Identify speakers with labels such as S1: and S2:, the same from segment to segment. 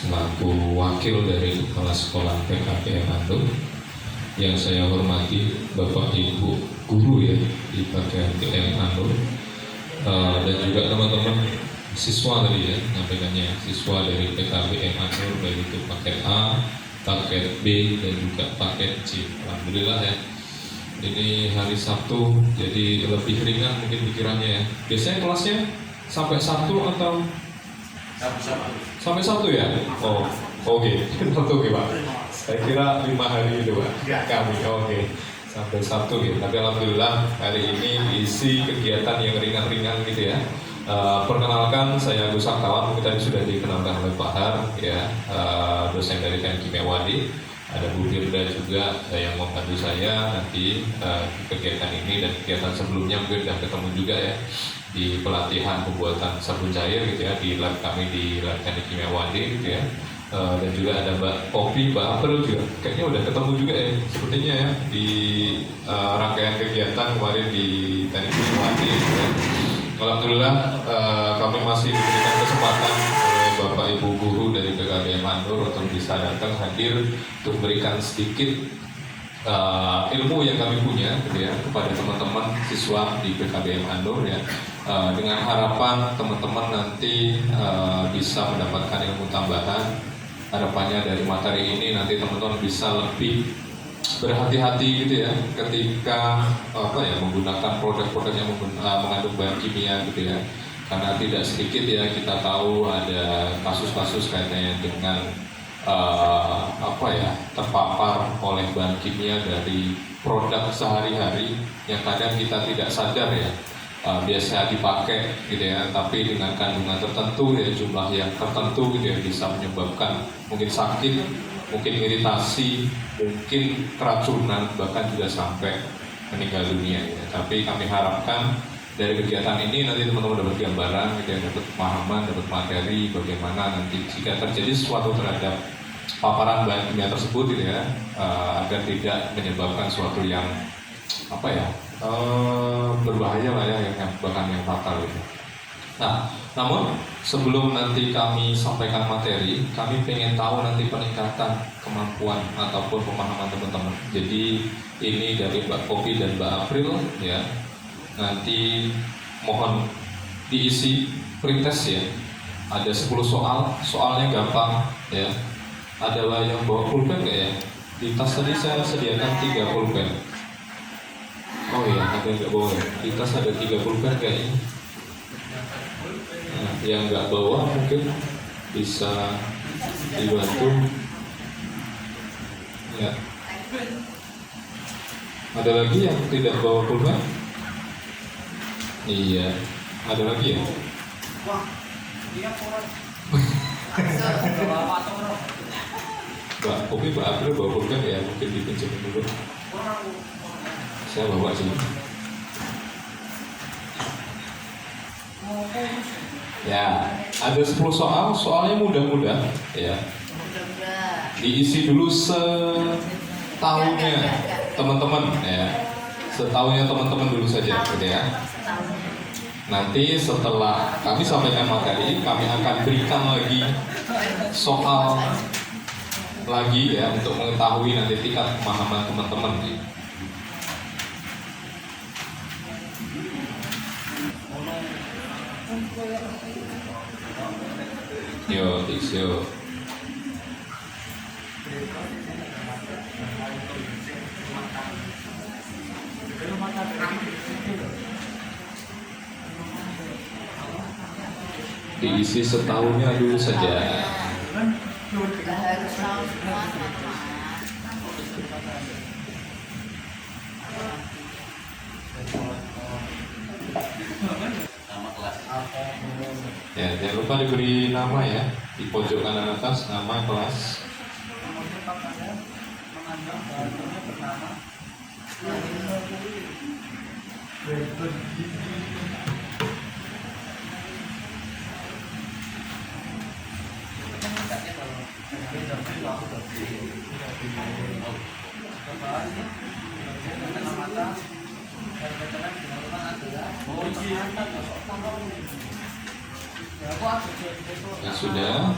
S1: selaku wakil dari Kepala Sekolah PKBM Andung. Yang saya hormati Bapak Ibu Guru ya di PKBM Andung, dan juga teman-teman siswa tadi ya, nyampaikannya siswa dari PKBM Andung, baik itu paket A, paket B, dan juga paket C. Alhamdulillah ya, ini hari Sabtu jadi lebih ringan mungkin pikirannya ya. Biasanya kelasnya sampai Sabtu atau sampai Sabtu ya? Oh, oke. Sabtu oke Pak. Saya kira 5 hari itu Pak. Kami oke. Sampai Sabtu ya. Tapi alhamdulillah hari ini isi kegiatan yang ringan-ringan gitu ya. Perkenalkan, saya Agus Saktawan, mungkin tadi sudah dikenalkan oleh Pak Har ya, dosen dari Teknik Kimia Wadi. Ada Bu Firda juga yang membantu saya nanti di kegiatan ini dan kegiatan sebelumnya mungkin sudah ketemu juga ya di pelatihan pembuatan sabun cair gitu ya di lab kami di Lab Teknik Kimia Wadi gitu ya. Dan juga ada Mbak Kopi, Mbak April juga kayaknya udah ketemu juga ya sepertinya ya di rangkaian kegiatan kemarin di Teknik Kimia Wadi gitu ya. Alhamdulillah kami masih diberikan kesempatan oleh Bapak Ibu Guru dari PKBM Andung untuk bisa datang hadir untuk memberikan sedikit ilmu yang kami punya gitu ya, kepada teman-teman siswa di PKBM Andung ya, dengan harapan teman-teman nanti bisa mendapatkan ilmu tambahan. Harapannya dari materi ini nanti teman-teman bisa lebih berhati-hati gitu ya ketika menggunakan produk-produk yang mengandung bahan kimia gitu ya, karena tidak sedikit ya kita tahu ada kasus-kasus kaitannya dengan terpapar oleh bahan kimia dari produk sehari-hari yang kadang kita tidak sadar ya biasa dipakai gitu ya, tapi dengan kandungan tertentu ya, jumlah yang tertentu gitu ya, bisa menyebabkan mungkin sakit, mungkin iritasi, mungkin keracunan, bahkan juga sampai meninggal dunia ya. Tapi kami harapkan dari kegiatan ini nanti teman-teman dapat gambaran gitu ya, dapat pemahaman, dapat materi bagaimana nanti jika terjadi sesuatu terhadap paparan bahan kimia tersebut gitu ya, agar tidak menyebabkan suatu yang berbahaya lah ya, yang bahkan yang fatal gitu. Nah, namun sebelum nanti kami sampaikan materi, kami pengen tahu nanti peningkatan kemampuan ataupun pemahaman teman-teman. Jadi ini dari Mbak Kopi dan Mbak April ya. Nanti mohon diisi pretest ya. Ada 10 soal, soalnya gampang ya. Ada yang bawa pulpen nggak ya? Di tas tadi saya sediakan 3 pulpen. Oh iya, ada nggak bawa? Di tas ada 3 pulpen kayaknya. Nah, yang nggak bawa mungkin bisa dibantu ya. Ada lagi yang tidak bawa pulpen? Iya, ada lagi ya? Mbak Kopi, Mbak April bawa pulpen ya, mungkin dipinjam dulu. Saya bawa sini. Ya, ada 10 soal, soalnya mudah-mudah ya. Diisi dulu setahunnya teman-teman ya. Setahunnya teman-teman dulu saja gitu ya. Nanti setelah kami sampaikan materi, kami akan berikan lagi soal lagi ya untuk mengetahui nanti tingkat pemahaman teman-teman. Yo, yuk. Diisi setahunnya dulu saja. Ya, jangan lupa diberi nama ya, di pojok kanan atas nama kelas. Ya sudah.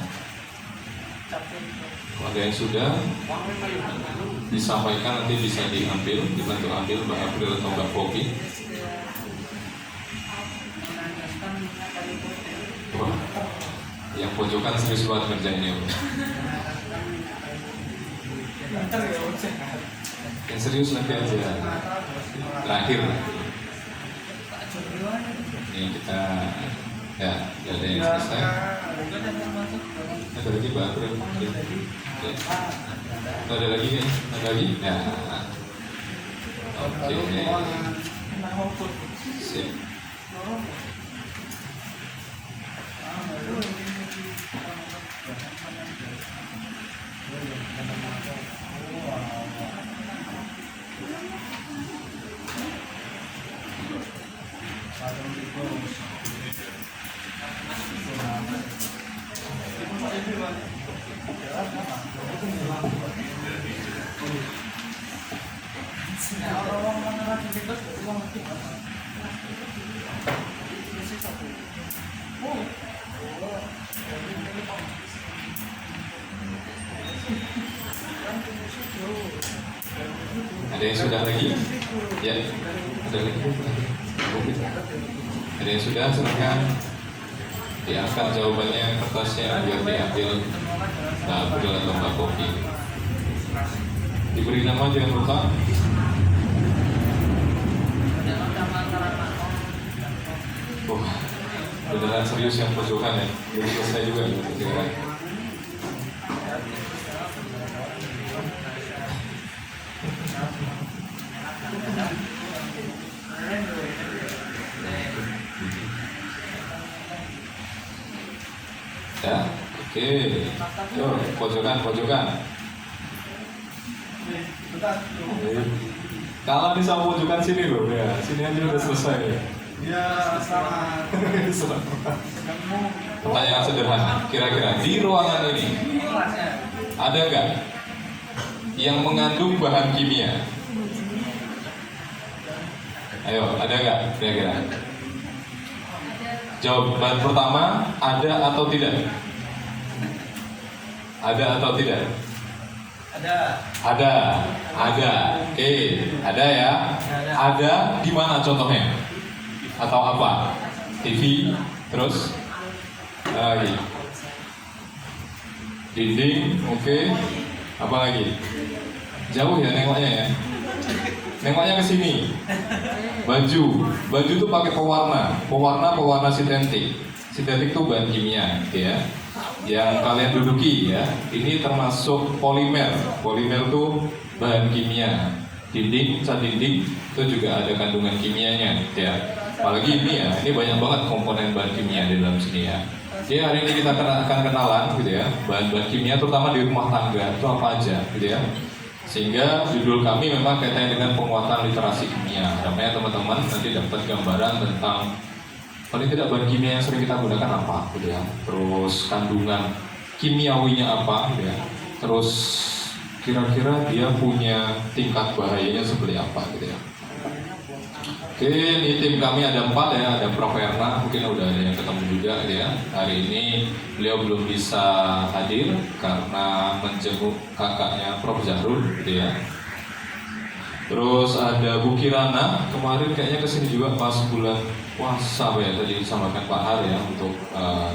S1: Kalau ada yang sudah disampaikan nanti bisa diambil, dibantu ambil Mbak April atau Mbak Popi. Wah, yang pojokan serius banget kerjanya. Yang serius nanti aja. Terakhir. Ini kita ya ada yang selesai. Ada lagi Mbak April. Ada lagi ya? Ada lagi? Ya. Oke. Sip. Ada yang sudah lagi? Ya, ada lagi. Ada yang sudah, silakan diangkat jawabannya kertasnya biar diambil Mbak April atau Mbak Popi. Diberi nama jangan lupa. Beneran serius yang pojokan ya? Jadi selesai juga gitu. Ya, oke. Yuk, pojokan. Kalau di sama pojokan sini loh, ya. Sini aja udah selesai ya.
S2: Ya, selamat.
S1: Pertanyaan sederhana, kira-kira di ruangan ini ada nggak yang mengandung bahan kimia? Ayo, ada nggak kira-kira? Jawaban pertama, ada atau tidak? Ada atau tidak? Ada. Oke, ada ya. Ada di mana contohnya? Atau apa? TV, terus lagi dinding, oke. Apa lagi? Jauh ya nengoknya ya. Nengoknya ke sini. Baju tuh pakai pewarna sintetik. Sintetik tuh bahan kimia, gitu ya. Yang kalian duduki ya. Ini termasuk polimer. Polimer tuh bahan kimia. Cat dinding itu juga ada kandungan kimianya, gitu ya. Apalagi ini ya, ini banyak banget komponen bahan kimia di dalam sini ya. Jadi hari ini kita akan kenalan gitu ya, bahan-bahan kimia terutama di rumah tangga itu apa aja gitu ya. Sehingga judul kami memang kaitannya dengan penguatan literasi kimia. Harapannya teman-teman nanti dapat gambaran tentang paling tidak bahan kimia yang sering kita gunakan apa gitu ya. Terus kandungan kimiawinya apa gitu ya. Terus kira-kira dia punya tingkat bahayanya seperti apa gitu ya. Oke, ini tim kami ada 4 ya, ada Prof. Erna, mungkin udah ada yang ketemu juga gitu ya. Hari ini beliau belum bisa hadir karena menjenguk kakaknya Prof. Zahrul gitu ya. Terus ada Bu Kirana, kemarin kayaknya kesini juga pas bulan puasa ya, tadi disampaikan Pak Har ya, untuk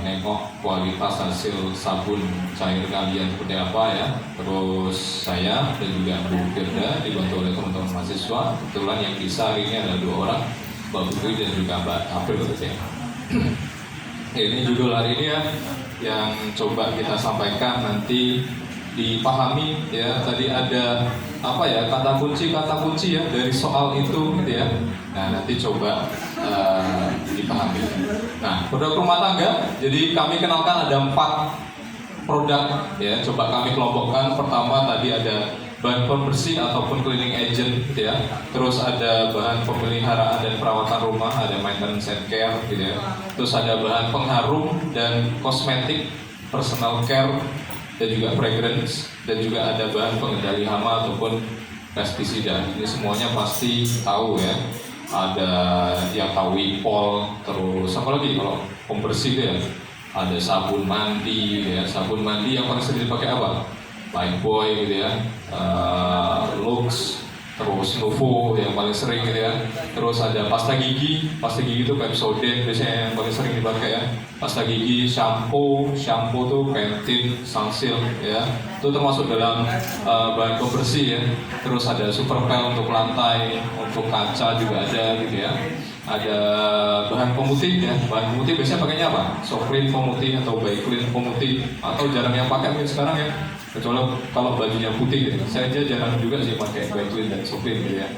S1: nengok kualitas hasil sabun cair kalian seperti apa ya. Terus saya dan juga Bu Firda dibantu oleh teman-teman mahasiswa. Kebetulan yang bisa hari ini ada 2 orang, Mbak Putri dan juga Mbak April gitu ya. Ini judul hari ini ya, yang coba kita sampaikan nanti dipahami ya. Tadi ada apa ya, kata kunci ya dari soal itu gitu ya. Nah nanti coba dipahami. Nah, produk rumah tangga, jadi kami kenalkan ada 4 produk ya. Coba kami kelompokkan. Pertama tadi ada bahan pembersih ataupun cleaning agent gitu ya. Terus ada bahan pemeliharaan dan perawatan rumah, ada maintenance and care gitu ya. Terus ada bahan pengharum dan kosmetik, personal care dan juga fragrance, dan juga ada bahan pengendali hama ataupun pestisida. Ini semuanya pasti tahu ya. Ada yang tahu Wipol, terus apa lagi kalau pembersih itu ya, ada sabun mandi gitu ya. Sabun mandi yang paling sering dipakai apa? Lifebuoy gitu ya, Lux, terus Nuvo yang paling sering gitu ya. Terus ada pasta gigi itu Pepsodent biasanya yang paling sering dipakai ya. Pasta gigi, shampoo tuh Pantene, Sunsilk ya. Itu termasuk dalam bahan pembersih ya. Terus ada Superpel untuk lantai, untuk kaca juga ada gitu ya. Ada bahan pemutih ya. Bahan pemutih biasanya pakainya apa? Soflin pemutih atau Baiklin pemutih, atau jarang yang pakai mungkin sekarang ya. Kecuali kalau bajunya putih gitu. Saya aja jarang juga sih pakai Baiklin dan Soflin gitu ya.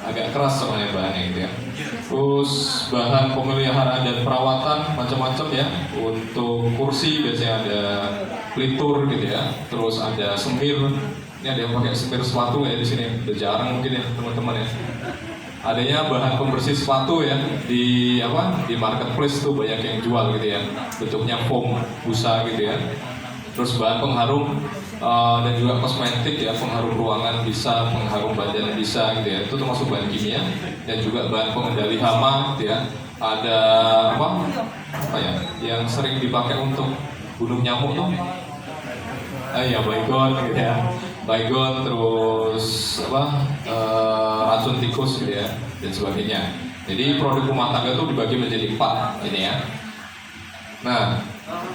S1: Agak keras soalnya bahannya gitu ya. Terus bahan pemeliharaan dan perawatan macam-macam ya. Untuk kursi biasanya ada pelitur gitu ya. Terus ada semir. Ini ada yang pakai semir sepatu ya di sini. Udah jarang mungkin ya teman-teman ya. Adanya bahan pembersih sepatu ya di marketplace tuh banyak yang jual gitu ya. Bentuknya foam busa gitu ya. Terus bahan pengharum dan juga kosmetik ya, pengharum ruangan bisa, pengharum badan bisa gitu ya. Itu termasuk bahan kimia. Dan juga bahan pengendali hama gitu ya. Ada apa ya yang sering dipakai untuk bunuh nyamuk tuh? Ya Baygon gitu ya. Baygon, terus racun tikus gitu ya, dan sebagainya. Jadi produk rumah tangga itu dibagi menjadi 4 ini ya. Nah,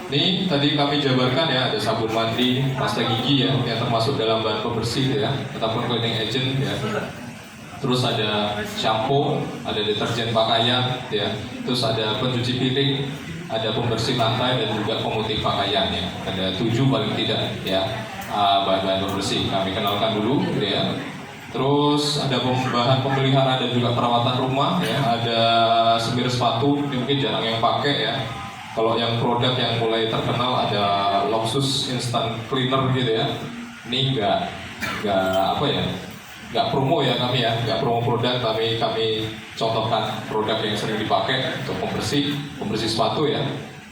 S1: ini tadi kami jabarkan ya, ada sabun mandi, pasta gigi ya, yang termasuk dalam bahan pembersih ya, ataupun cleaning agent ya. Terus ada shampoo, ada deterjen pakaian ya. Terus ada pencuci piring, ada pembersih lantai, dan juga pemutih pakaian ya. Ada 7 paling tidak ya. Bahan-bahan pembersih kami kenalkan dulu gitu ya. Terus ada bahan pemeliharaan dan juga perawatan rumah ya. Ada semir sepatu, mungkin jarang yang pakai ya. Kalau yang produk yang mulai terkenal ada Loxus Instant Cleaner gitu ya. Ini nggak promo ya kami ya, nggak promo produk, tapi kami contohkan produk yang sering dipakai untuk pembersih sepatu ya.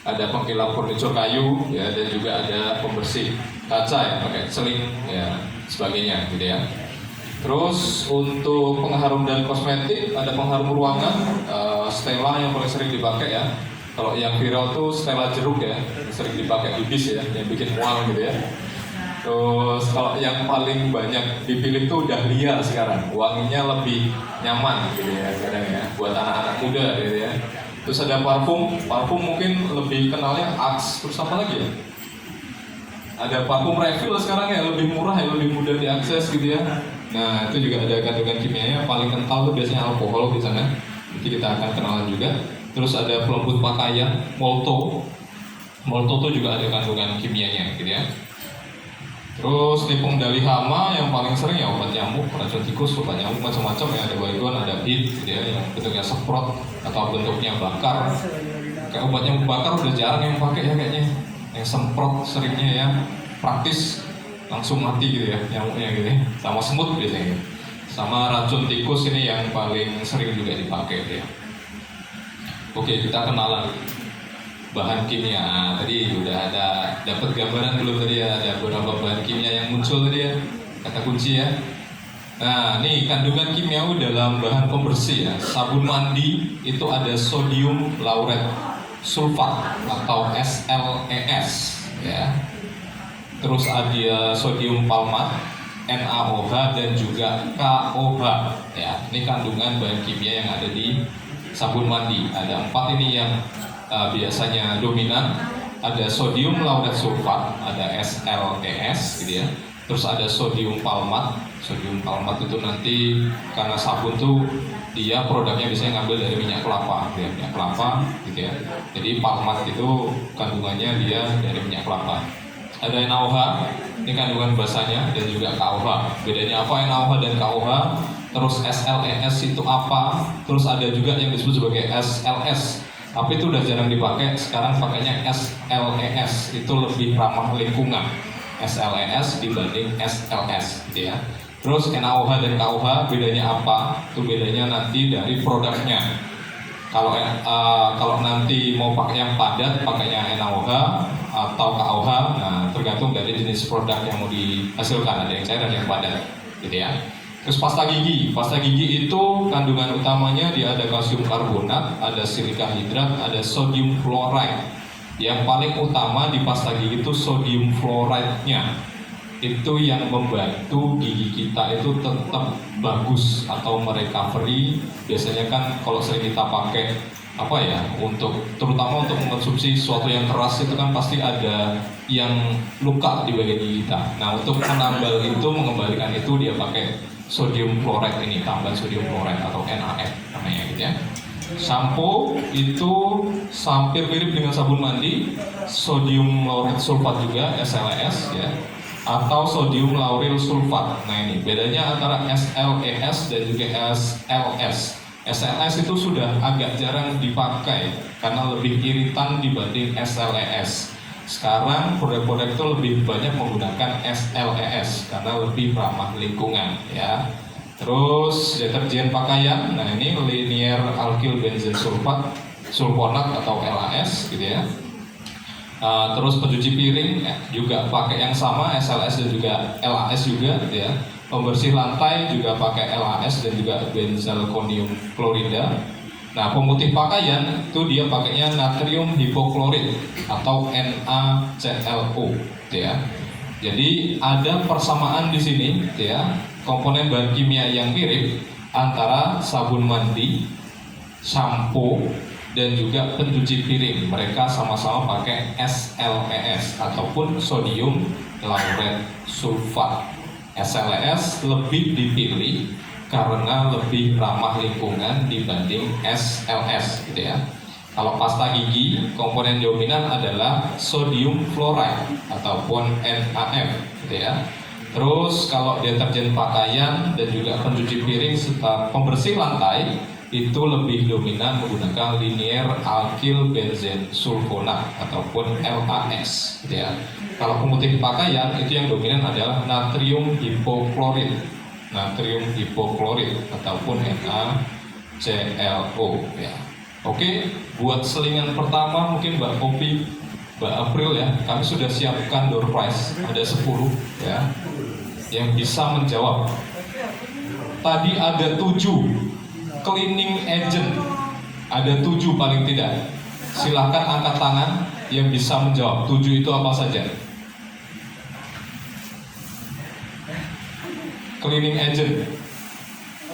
S1: Ada pengkilap furniture kayu ya, dan juga ada pembersih kaca ya, pakai seling ya, sebagainya gitu ya. Terus untuk pengharum dan kosmetik ada pengharum ruangan, Stella yang paling sering dipakai ya. Kalau yang viral tuh Stella jeruk ya, yang sering dipakai di bis ya, yang bikin mual gitu ya. Terus kalau yang paling banyak dipilih tuh Dahlia sekarang, wanginya lebih nyaman gitu ya kadang ya, buat anak-anak muda gitu ya. Terus ada parfum mungkin lebih kenalnya Axe, terus apa lagi ya? Ada parfum refill sekarang ya, lebih murah ya, lebih mudah diakses gitu ya. Nah, itu juga ada kandungan kimianya, paling kental tuh biasanya alkohol di sana. Nanti kita akan kenalan juga. Terus ada pelembut pakaian, Molto tuh juga ada kandungan kimianya gitu ya. Terus di pengendali hama yang paling sering ya obat nyamuk, racun tikus, obat nyamuk macam-macam ya. Ada Baygon, ada Hit gitu ya, yang bentuknya semprot atau bentuknya bakar. Kayak obat nyamuk bakar udah jarang yang pakai ya kayaknya. Yang semprot seringnya ya, praktis, langsung mati gitu ya nyamuknya gitu ya. Sama semut biasanya. Sama racun tikus ini yang paling sering juga dipakai gitu ya. Oke, kita kenalan bahan kimia. Tadi udah ada dapat gambaran belum tadi ya, ada beberapa bahan kimia yang muncul tadi ya, kata kunci ya. Nah, ini kandungan kimia dalam bahan pembersih ya. Sabun mandi itu ada sodium lauret sulfat atau SLES ya. Terus ada sodium palmat, NaOH, dan juga KOH ya. Ini kandungan bahan kimia yang ada di sabun mandi. Ada 4 ini yang biasanya dominan. Ada sodium lauret sulfat, ada SLES gitu ya. Terus ada sodium palmat. Sodium palmat itu nanti karena sabun tuh dia produknya biasanya ngambil dari minyak kelapa gitu ya, minyak kelapa gitu ya. Jadi palmat itu kandungannya dia dari minyak kelapa. Ada NaOH, ini kandungan basanya, dan juga KOH. Bedanya apa NaOH dan KOH? Terus SLES itu apa? Terus ada juga yang disebut sebagai SLS. Tapi itu udah jarang dipakai, sekarang pakainya SLES, itu lebih ramah lingkungan. SLES dibanding SLS gitu ya. Terus NaOH dan KOH bedanya apa? Itu bedanya nanti dari produknya. Kalau nanti mau pakai yang padat, pakainya NaOH atau KOH. Nah, tergantung dari jenis produk yang mau dihasilkan. Ada yang cair, ada yang padat gitu ya. Terus pasta gigi itu kandungan utamanya dia ada kalsium karbonat, ada silika hidrat, ada sodium fluoride. Yang paling utama di pasta gigi itu sodium fluoride-nya. Itu yang membantu gigi kita itu tetap bagus atau merecovery. Biasanya kan kalau sering kita pakai terutama untuk mengkonsumsi sesuatu yang keras itu kan pasti ada yang luka di bagian gigi kita. Nah, untuk menambal itu, mengembalikan itu, dia pakai sodium fluoride ini, tambahan sodium fluoride atau NaF namanya gitu ya. Sampo itu hampir mirip dengan sabun mandi, sodium lauryl sulfat juga, SLES ya, atau sodium lauryl sulfat. Nah, ini bedanya antara SLES dan juga SLS. SLS itu sudah agak jarang dipakai karena lebih iritan dibanding SLES. Sekarang produk-produk itu lebih banyak menggunakan SLES karena lebih ramah lingkungan ya. Terus deterjen pakaian, nah ini linear alkyl benzen sulfonat atau LAS gitu ya. Terus pencuci piring juga pakai yang sama, SLS dan juga LAS juga gitu ya. Pembersih lantai juga pakai LAS dan juga benzalkonium klorida. Nah, pemutih pakaian itu dia pakainya natrium hipoklorit atau NaClO, ya. Jadi ada persamaan di sini, ya. Komponen bahan kimia yang mirip antara sabun mandi, sampo, dan juga pencuci piring. Mereka sama-sama pakai SLES ataupun sodium lauryl sulfat. SLES lebih dipilih karena lebih ramah lingkungan dibanding SLS gitu ya. Kalau pasta gigi, komponen dominan adalah sodium fluoride ataupun NaF gitu ya. Terus kalau deterjen pakaian dan juga pencuci piring serta pembersih lantai itu lebih dominan menggunakan linear alkyl benzen sulfonat ataupun LAS gitu ya. Kalau pemutih pakaian itu yang dominan adalah natrium hipoklorit ataupun NaClO ya. Oke, buat selingan pertama mungkin Mbak Popi, Mbak April ya, kami sudah siapkan door prize ada 10 ya yang bisa menjawab. Tadi ada 7 cleaning agent, ada 7 paling tidak. Silahkan angkat tangan yang bisa menjawab 7 itu apa saja. Cleaning agent,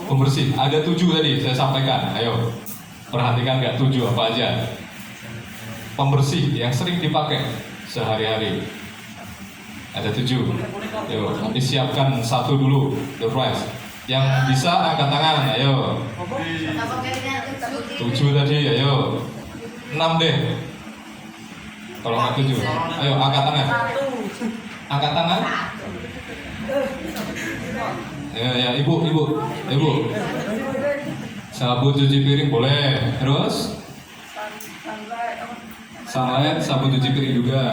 S1: pembersih, ada 7 tadi saya sampaikan. Ayo, perhatikan nggak 7 apa aja. Pembersih yang sering dipakai sehari-hari ada 7. Ayo, nanti siapkan 1 dulu, the prize. Yang bisa angkat tangan, ayo. 7 tadi, ayo. 6 deh. Kalau nggak 7, ayo angkat tangan. Angkat tangan. Ya, ibu. Sabun cuci piring boleh. Terus? Sunlight, sabun cuci piring juga.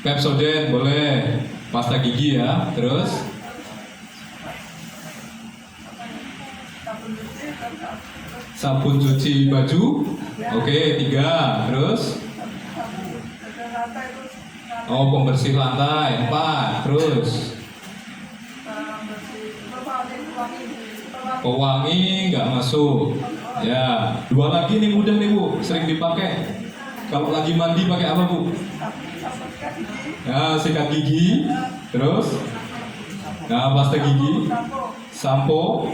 S1: Pepsodent boleh. Pasta gigi ya. Terus? Sabun cuci baju. Oke, 3. Terus? Oh, pembersih lantai 4. Terus? Pewangi nggak masuk. Ya, 2 lagi nih mudah nih Bu, sering dipakai. Kalau lagi mandi pakai apa Bu? Nah, sikat gigi. Terus? Nah, pasta gigi. Sampo.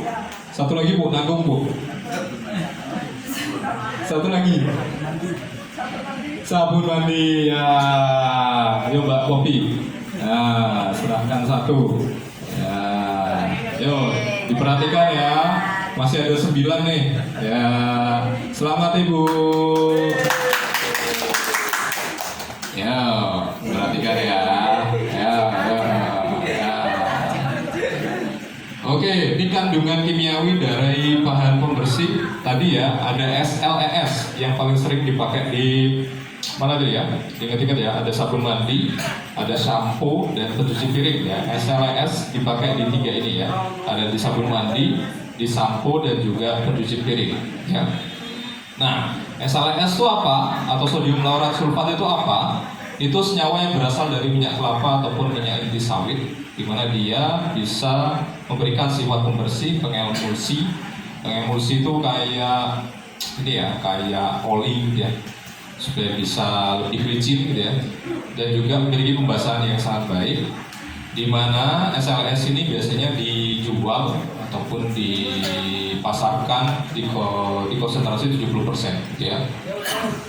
S1: 1 lagi Bu, nanggung Bu. 1 lagi. Sabun mandi ya. Ayo Mbak Popi. Nah, serahkan 1. Ya. Yo, diperhatikan ya. Masih ada 9 nih. Ya. Selamat Ibu. Ya, perhatikan ya. Ya. Oke, ini kandungan kimiawi dari bahan pembersih tadi ya, ada SLES yang paling sering dipakai di mana tuh ya? Ingat-ingat ya, ada sabun mandi, ada sampo dan pencuci piring ya. SLES dipakai di 3 ini ya. Ada di sabun mandi, di sampo dan juga pencuci piring ya. Nah, SLES itu apa? Atau sodium lauryl sulfat itu apa? Itu senyawa yang berasal dari minyak kelapa ataupun minyak inti sawit, di mana dia bisa memberikan sifat pembersih, pengemulsi. Pengemulsi itu kayak ini ya, kayak oli ya. supaya bisa lebih licin gitu ya, dan juga memiliki pembasahan yang sangat baik, di mana SLS ini biasanya dijual ataupun dipasarkan di konsentrasi 70% gitu ya.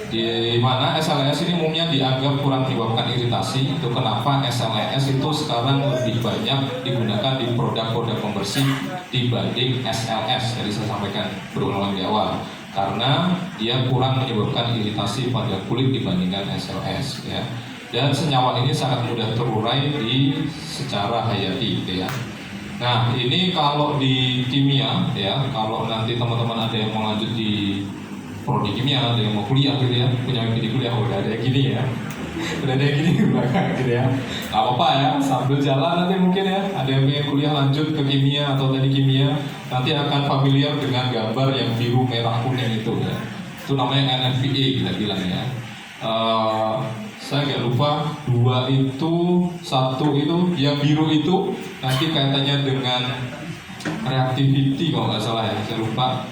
S1: Di mana SLS ini umumnya dianggap kurang menyebabkan iritasi. Itu kenapa SLS itu sekarang lebih banyak digunakan di produk-produk pembersih dibanding SLS. Jadi saya sampaikan berulang di awal, karena dia kurang menyebabkan iritasi pada kulit dibandingkan SLS ya. Dan senyawa ini sangat mudah terurai secara hayati gitu ya. Nah, ini kalau di kimia ya, kalau nanti teman-teman ada yang mau lanjut di prodi kimia, ada yang mau kuliah gitu ya, punya mimpi di kuliah, udah ada yang gini ya, udah ada yang gini di belakang gitu ya. Gak apa-apa ya, sambil jalan nanti mungkin ya, ada yang pengen kuliah lanjut ke kimia atau tadi kimia, nanti akan familiar dengan gambar yang biru, merah, kuning itu ya. Itu namanya NFPA kita bilang ya. Saya nggak lupa, 2 itu, 1 itu, yang biru itu nanti kaitannya dengan reactivity kalau nggak salah ya, saya lupa.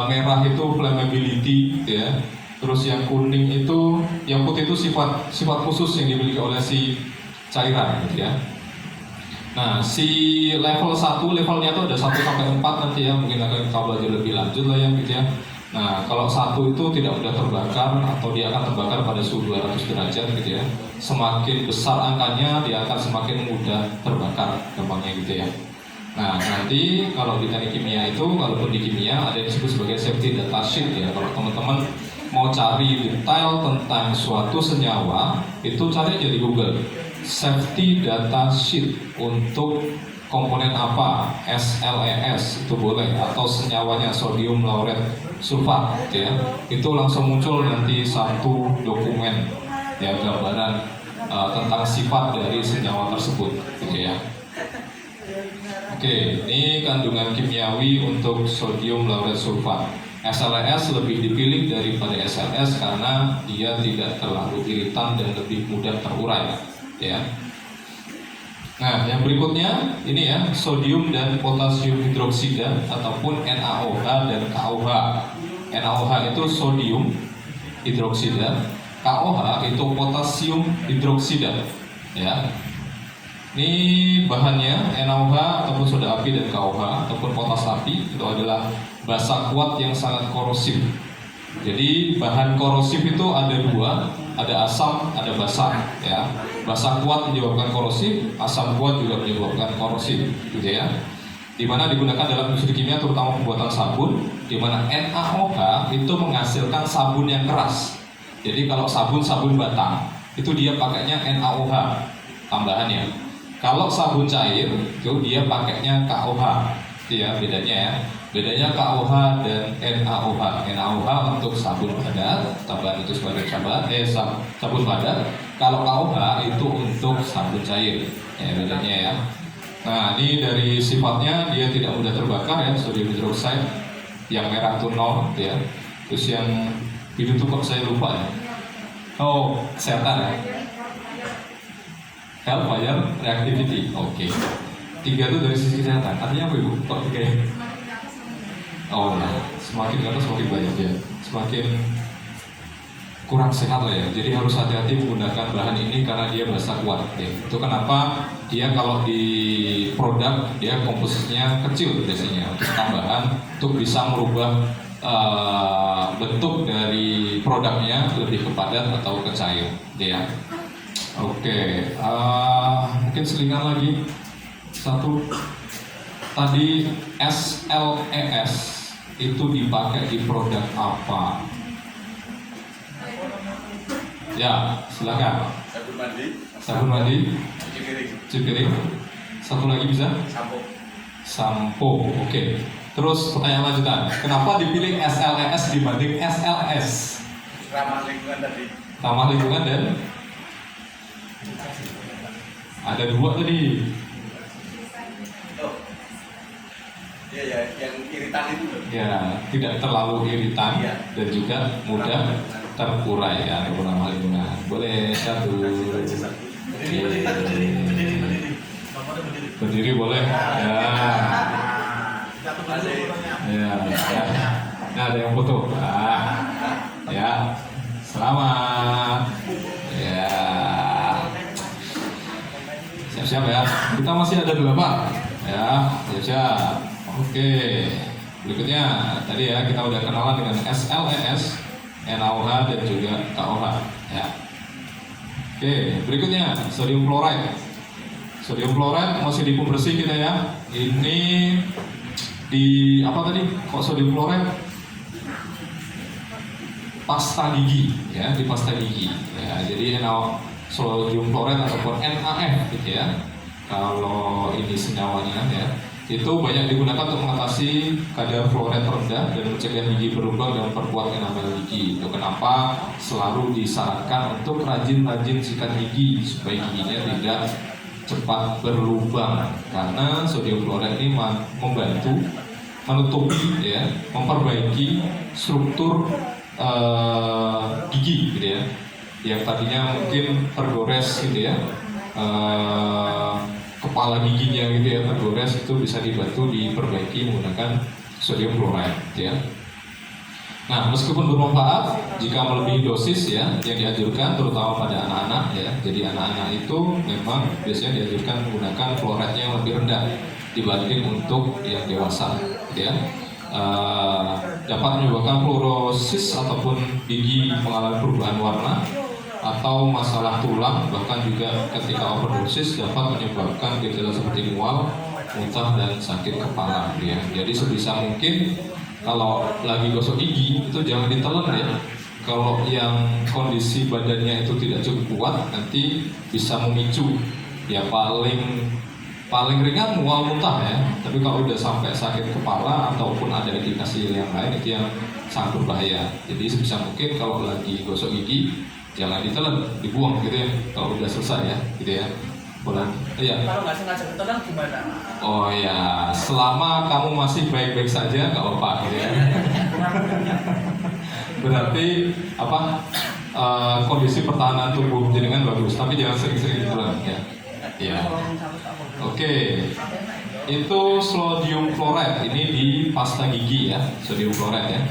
S1: Merah itu flammability ya, terus yang kuning itu, yang putih itu sifat khusus yang dimiliki oleh si cairan gitu ya. Nah, si level 1, levelnya itu ada 1 sampai 4 nanti ya, mungkin akan kita belajar lebih lanjut lah ya gitu ya. Nah, kalau 1 itu tidak mudah terbakar atau dia akan terbakar pada suhu 200 derajat gitu ya. Semakin besar angkanya, dia akan semakin mudah terbakar gampangnya gitu ya. Nah, nanti kalau di teknik kimia itu, kalaupun di kimia ada yang disebut sebagai safety data sheet ya. Kalau teman-teman mau cari detail tentang suatu senyawa, itu cari aja di Google safety data sheet untuk komponen apa, SLES itu boleh, atau senyawanya sodium lauret sulfat ya. Itu langsung muncul nanti satu dokumen ya, gambaran tentang sifat dari senyawa tersebut gitu ya. Oke, ini kandungan kimiawi untuk sodium lauret sulfat. SLES lebih dipilih daripada SLS karena dia tidak terlalu iritan dan lebih mudah terurai ya. Nah, yang berikutnya ini ya, sodium dan potasium hidroksida ataupun NaOH dan KOH. NaOH itu sodium hidroksida, KOH itu potasium hidroksida ya. Ini bahannya NaOH ataupun soda api dan KOH ataupun potas api itu adalah basa kuat yang sangat korosif. Jadi bahan korosif itu ada 2, ada asam, ada basa ya. Basa kuat menyebabkan korosif, asam kuat juga menyebabkan korosif gitu ya. Dimana digunakan dalam industri kimia terutama pembuatan sabun, dimana NaOH itu menghasilkan sabun yang keras. Jadi kalau sabun batang itu dia pakainya NaOH tambahannya. Kalau sabun cair itu dia pakainya KOH, itu ya bedanya ya. Bedanya KOH dan NaOH. NaOH untuk sabun padat, tambahan itu sebagai sabun padat. Kalau KOH itu untuk sabun cair, ya bedanya ya. Nah, ini dari sifatnya dia tidak mudah terbakar ya, sodium hidroksida. Yang merah itu 0 gitu ya. Terus yang biru itu kok saya lupa ya. Oh, kesehatan ya. Health, fire, reactivity. Oke. 3 itu dari sisi kesehatan. Artinya apa Ibu? Kok 3 ya? Oh, nah, semakin ke atas semakin banyak ya. Semakin kurang sehat lah ya. Jadi harus hati-hati menggunakan bahan ini karena dia basa kuat ya. Itu kenapa dia kalau di produk dia komposisinya kecil biasanya untuk tambahan untuk bisa merubah bentuk dari produknya lebih ke padat atau ke cair ya. Oke, mungkin selingan lagi satu. Tadi SLES itu dipakai di produk apa? Ya, silakan. Sabun mandi. Cuci piring. Satu lagi bisa? Sampo. Oke. Terus pertanyaan lanjutan. Kenapa dipilih SLES dibanding SLS? Ramah lingkungan tadi. Ramah lingkungan dan ada 2 tadi. Ya, yang iritan itu. Ya, tidak terlalu iritan ya. Dan juga mudah terurai ya, ramah lingkungan. Boleh satu. Berdiri boleh. Ya. Ya. Nah, ada yang foto. Ya. 1,
S2: Selamat. Ya. Siap-siap ya. Kita masih ada 8. Ya, siap-siap. Oke. Berikutnya tadi ya kita udah kenalan dengan SLES, NaOH dan juga KOH. Ya. Oke, berikutnya sodium fluoride. Sodium fluoride masih di pembersih kita ya. Ini di apa tadi? Kok sodium fluoride? Pasta gigi ya, di pasta gigi. Ya, jadi sodium fluoride ataupun NaF gitu ya. Kalau ini senyawanya ya, itu banyak digunakan untuk mengatasi kadar fluoride rendah dan mencegah gigi berlubang dan memperkuat enamel gigi. Itu kenapa selalu disarankan untuk rajin-rajin sikat gigi supaya giginya tidak cepat berlubang, karena sodium fluoride ini membantu menutupi ya, memperbaiki struktur gigi gitu ya, yang tadinya mungkin tergores gitu ya, kepala giginya gitu ya tergores, itu bisa dibantu diperbaiki menggunakan sodium fluoride ya. Nah, meskipun bermanfaat jika melebihi dosis ya yang dianjurkan, terutama pada anak-anak ya. Jadi anak-anak itu memang biasanya dianjurkan menggunakan fluoride yang lebih rendah dibanding untuk yang dewasa gitu ya. Dapat menyebabkan fluorosis ataupun gigi mengalami perubahan warna atau masalah tulang, bahkan juga ketika overdosis dapat menyebabkan gejala seperti mual, muntah dan sakit kepala ya. Jadi sebisa mungkin kalau lagi gosok gigi itu jangan ditelan ya. Kalau yang kondisi badannya itu tidak cukup kuat, nanti bisa memicu ya, paling ringan mual muntah ya. Tapi kalau udah sampai sakit kepala ataupun ada indikasi yang lain, itu yang sangat berbahaya. Jadi sebisa mungkin kalau lagi gosok gigi jangan ditelan, dibuang gitu ya. Kalau udah selesai ya, gitu ya. Boleh. Iya.
S3: Kalau nggak sengaja ditelan gimana?
S2: Oh ya, selama kamu masih baik-baik saja, nggak apa-apa gitu ya. Berarti apa? Kondisi pertahanan tubuh jenengan bagus, tapi jangan sering-sering ditelan ya. Ya. Oke. Itu sodium fluoride, ini di pasta gigi ya, sodium fluoride ya.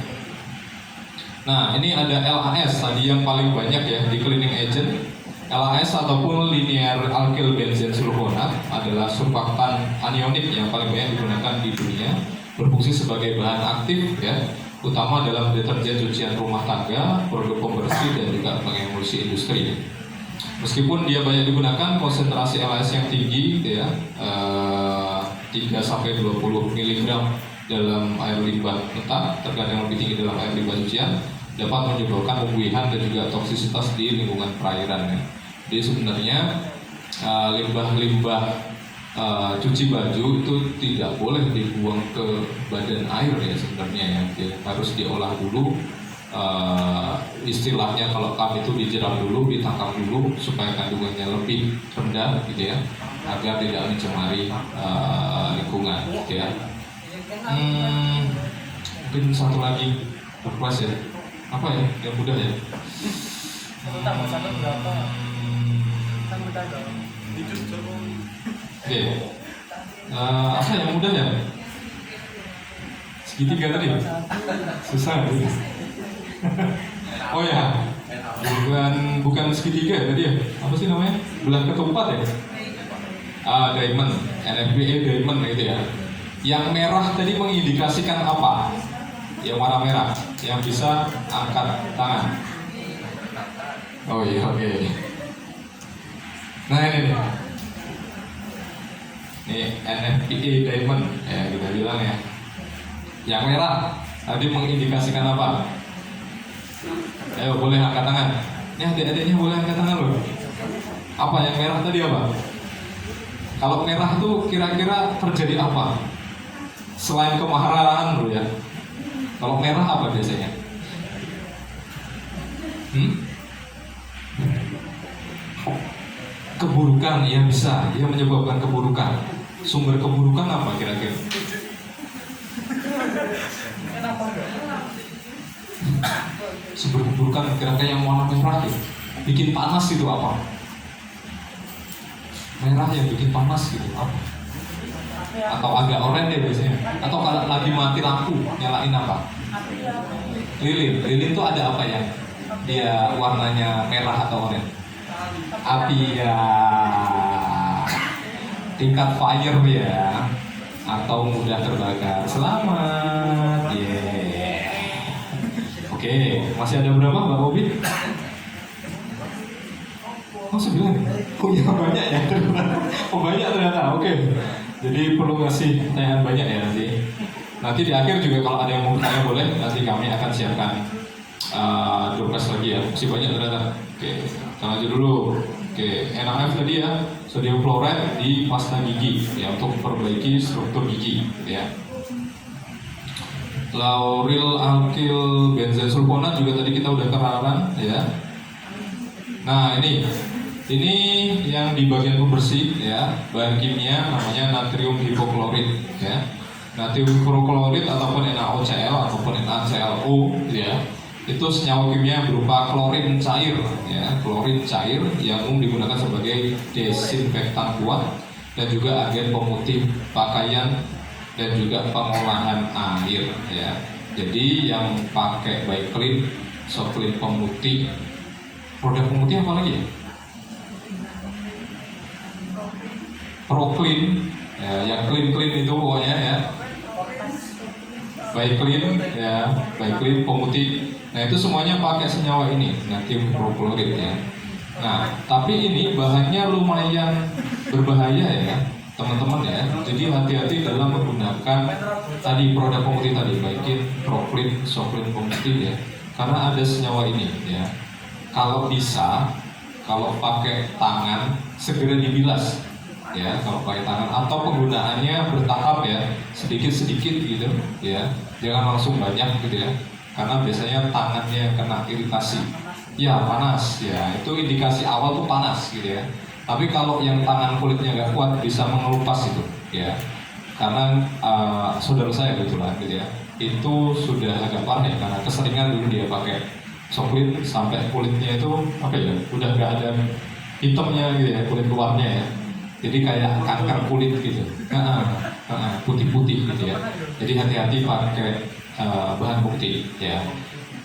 S2: Nah, ini ada LAS tadi yang paling banyak ya di cleaning agent. LAS ataupun linear alkyl benzene sulfonat adalah surfaktan anionik yang paling banyak digunakan di dunia, berfungsi sebagai bahan aktif ya, utama dalam deterjen cucian rumah tangga, produk pembersih dan juga pengemulsi industri. Meskipun dia banyak digunakan, konsentrasi LAS yang tinggi gitu ya, 3-20 mg dalam air limbah mentah, terkadang lebih tinggi dalam air limbah cucian, dapat menyebabkan pembuihan dan juga toksisitas di lingkungan perairan ya. Jadi sebenarnya limbah-limbah cuci baju itu tidak boleh dibuang ke badan air ya sebenarnya ya. Harus diolah dulu, istilahnya kalau kami itu dijeram dulu, ditangkap dulu supaya kandungannya lebih rendah gitu ya, agar tidak mencemari lingkungan gitu ya. Mungkin satu lagi request ya, apa ya yang mudah ya?
S3: Tambah satu berapa? Tambah tambah.
S2: Oke. Apa yang mudah ya? Segitiga tadi? Susah ya? Oh ya, bukan segitiga ya tadi ya? Apa sih namanya? Belah ketupat ya? Diamond, NFPA diamond gitu ya. Yang merah tadi mengindikasikan apa? Yang warna merah, yang bisa angkat tangan. Oh iya, oke. Nah ini nih. Ini NFPA diamond, ya kita bilang ya. Yang merah tadi mengindikasikan apa? Ayo boleh angkat tangan. Ini adik-adiknya boleh angkat tangan loh. Apa yang merah tadi apa? Kalau merah tuh kira-kira terjadi apa? Selain kemarahan loh ya. Kalau merah apa biasanya? Keburukan, ya bisa, dia menyebabkan keburukan. Sumber keburukan apa kira-kira? Sumber keburukan kira-kira yang warna merah ya? Bikin panas itu apa? Merah yang bikin panas gitu apa? Atau agak oranye deh biasanya. Atau kalau lagi mati lampu, nyalain apa? Lilin. Lilin itu ada apa ya? dia warnanya merah atau oranye? Api ya. Tingkat fire ya. Atau mudah terbakar. Selamat. Oke, masih ada berapa Mbak Obi? Oh 9 nih? Oh iya banyak ya ternyata. Oh banyak ternyata, oke. Jadi perlu ngasih pertanyaan banyak ya nanti. Nanti di akhir juga kalau ada yang mau bertanya boleh. Nanti kami akan siapkan doorpass lagi ya. Masih banyak ternyata. Oke, kita lanjut dulu. Oke, NaF tadi ya, sodium fluoride di pasta gigi ya untuk memperbaiki struktur gigi gitu ya. Lauryl alkyl benzen sulfonat juga tadi kita udah kenalan ya. Nah ini yang di bagian pembersih ya, bahan kimia namanya natrium hipoklorit ya. Natrium hipoklorit ataupun NaOCl ataupun NaClO ya. Itu senyawa kimia berupa klorin cair ya, klorin cair yang umum digunakan sebagai desinfektan kuat dan juga agen pemutih pakaian dan juga pengolahan air ya. Jadi yang pakai baik clean, soft clean pemutih, produk pemutih apa lagi ya? Pro clean ya, yang clean itu pokoknya ya. Baik clean ya, baik clean pemutih. Nah itu semuanya pakai senyawa ini, natrium hipoklorit ya. Nah tapi ini bahannya lumayan berbahaya ya teman-teman ya. Jadi hati-hati dalam menggunakan tadi produk pemutih tadi, baik Proclean, Soflin pemutih ya. Karena ada senyawa ini ya. Kalau bisa, kalau pakai tangan segera dibilas ya. Kalau pakai tangan atau penggunaannya bertahap ya, sedikit-sedikit gitu ya. Jangan langsung banyak gitu ya. Karena biasanya tangannya kena iritasi. Ya panas ya. Itu indikasi awal tuh panas gitu ya. Tapi kalau yang tangan kulitnya nggak kuat bisa mengelupas itu, ya. Karena saudara saya kebetulan gitu ya, itu sudah agak parah ya karena keseringan dulu dia pakai softlin sampai kulitnya itu apa ya, udah nggak ada hitamnya gitu ya, kulit luarnya ya. Jadi kayak kanker kulit gitu, putih-putih gitu ya. Jadi hati-hati pakai bahan putih ya.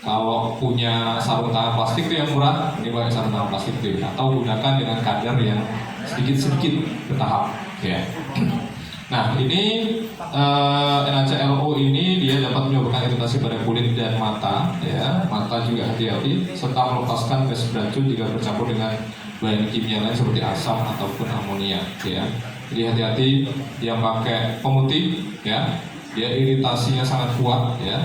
S2: Kalau punya sarung tangan plastik itu yang murah, ini pakai sarung tangan plastik itu ya. Atau gunakan dengan kadar yang sedikit-sedikit bertahap ya. Nah ini NaClO ini dia dapat menyebabkan iritasi pada kulit dan mata ya. Mata juga hati-hati serta melepaskan gas beracun jika bercampur dengan bahan kimia lain seperti asam ataupun amonia ya. Jadi hati-hati yang pakai pemutih ya. Dia iritasinya sangat kuat ya.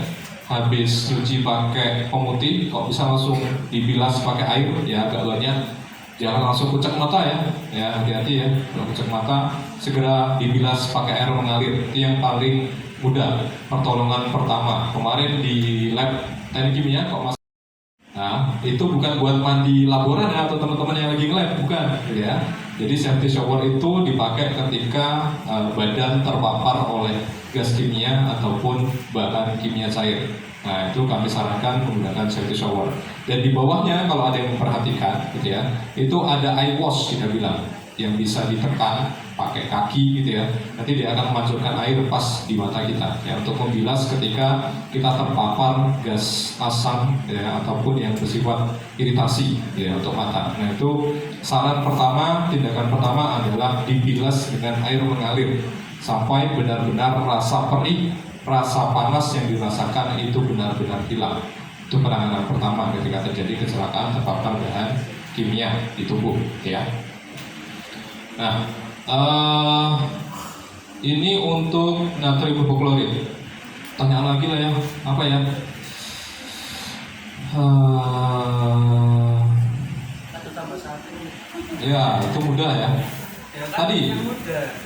S2: Habis cuci pakai pemutih, kok bisa langsung dibilas pakai air ya agak banyak. Jangan langsung kucek mata ya hati-hati ya. Kalau kucek mata segera dibilas pakai air mengalir. Itu yang paling mudah, pertolongan pertama. Kemarin di lab teknik kimia kok mas. Nah itu bukan buat mandi laboran ya, atau teman-teman yang lagi nge-lab, bukan gitu ya. Jadi safety shower itu dipakai ketika badan terpapar oleh gas kimia ataupun bahan kimia cair. Nah itu kami sarankan menggunakan safety shower. Dan di bawahnya kalau ada yang memperhatikan gitu ya, itu ada eye wash kita bilang yang bisa ditekan pakai kaki gitu ya. Nanti dia akan memanjurkan air pas di mata kita ya untuk membilas ketika kita terpapar gas asam ya ataupun yang bersifat iritasi ya untuk mata. Nah itu saran pertama, tindakan pertama adalah dibilas dengan air mengalir sampai benar-benar rasa perih, rasa panas yang dirasakan itu benar-benar hilang. Itu penanganan pertama ketika terjadi kecelakaan terpapar bahan kimia di tubuh ya. Nah, ini untuk natrium hipoklorit. Tanya lagi lah ya, apa ya? Ya, itu mudah ya. Tadi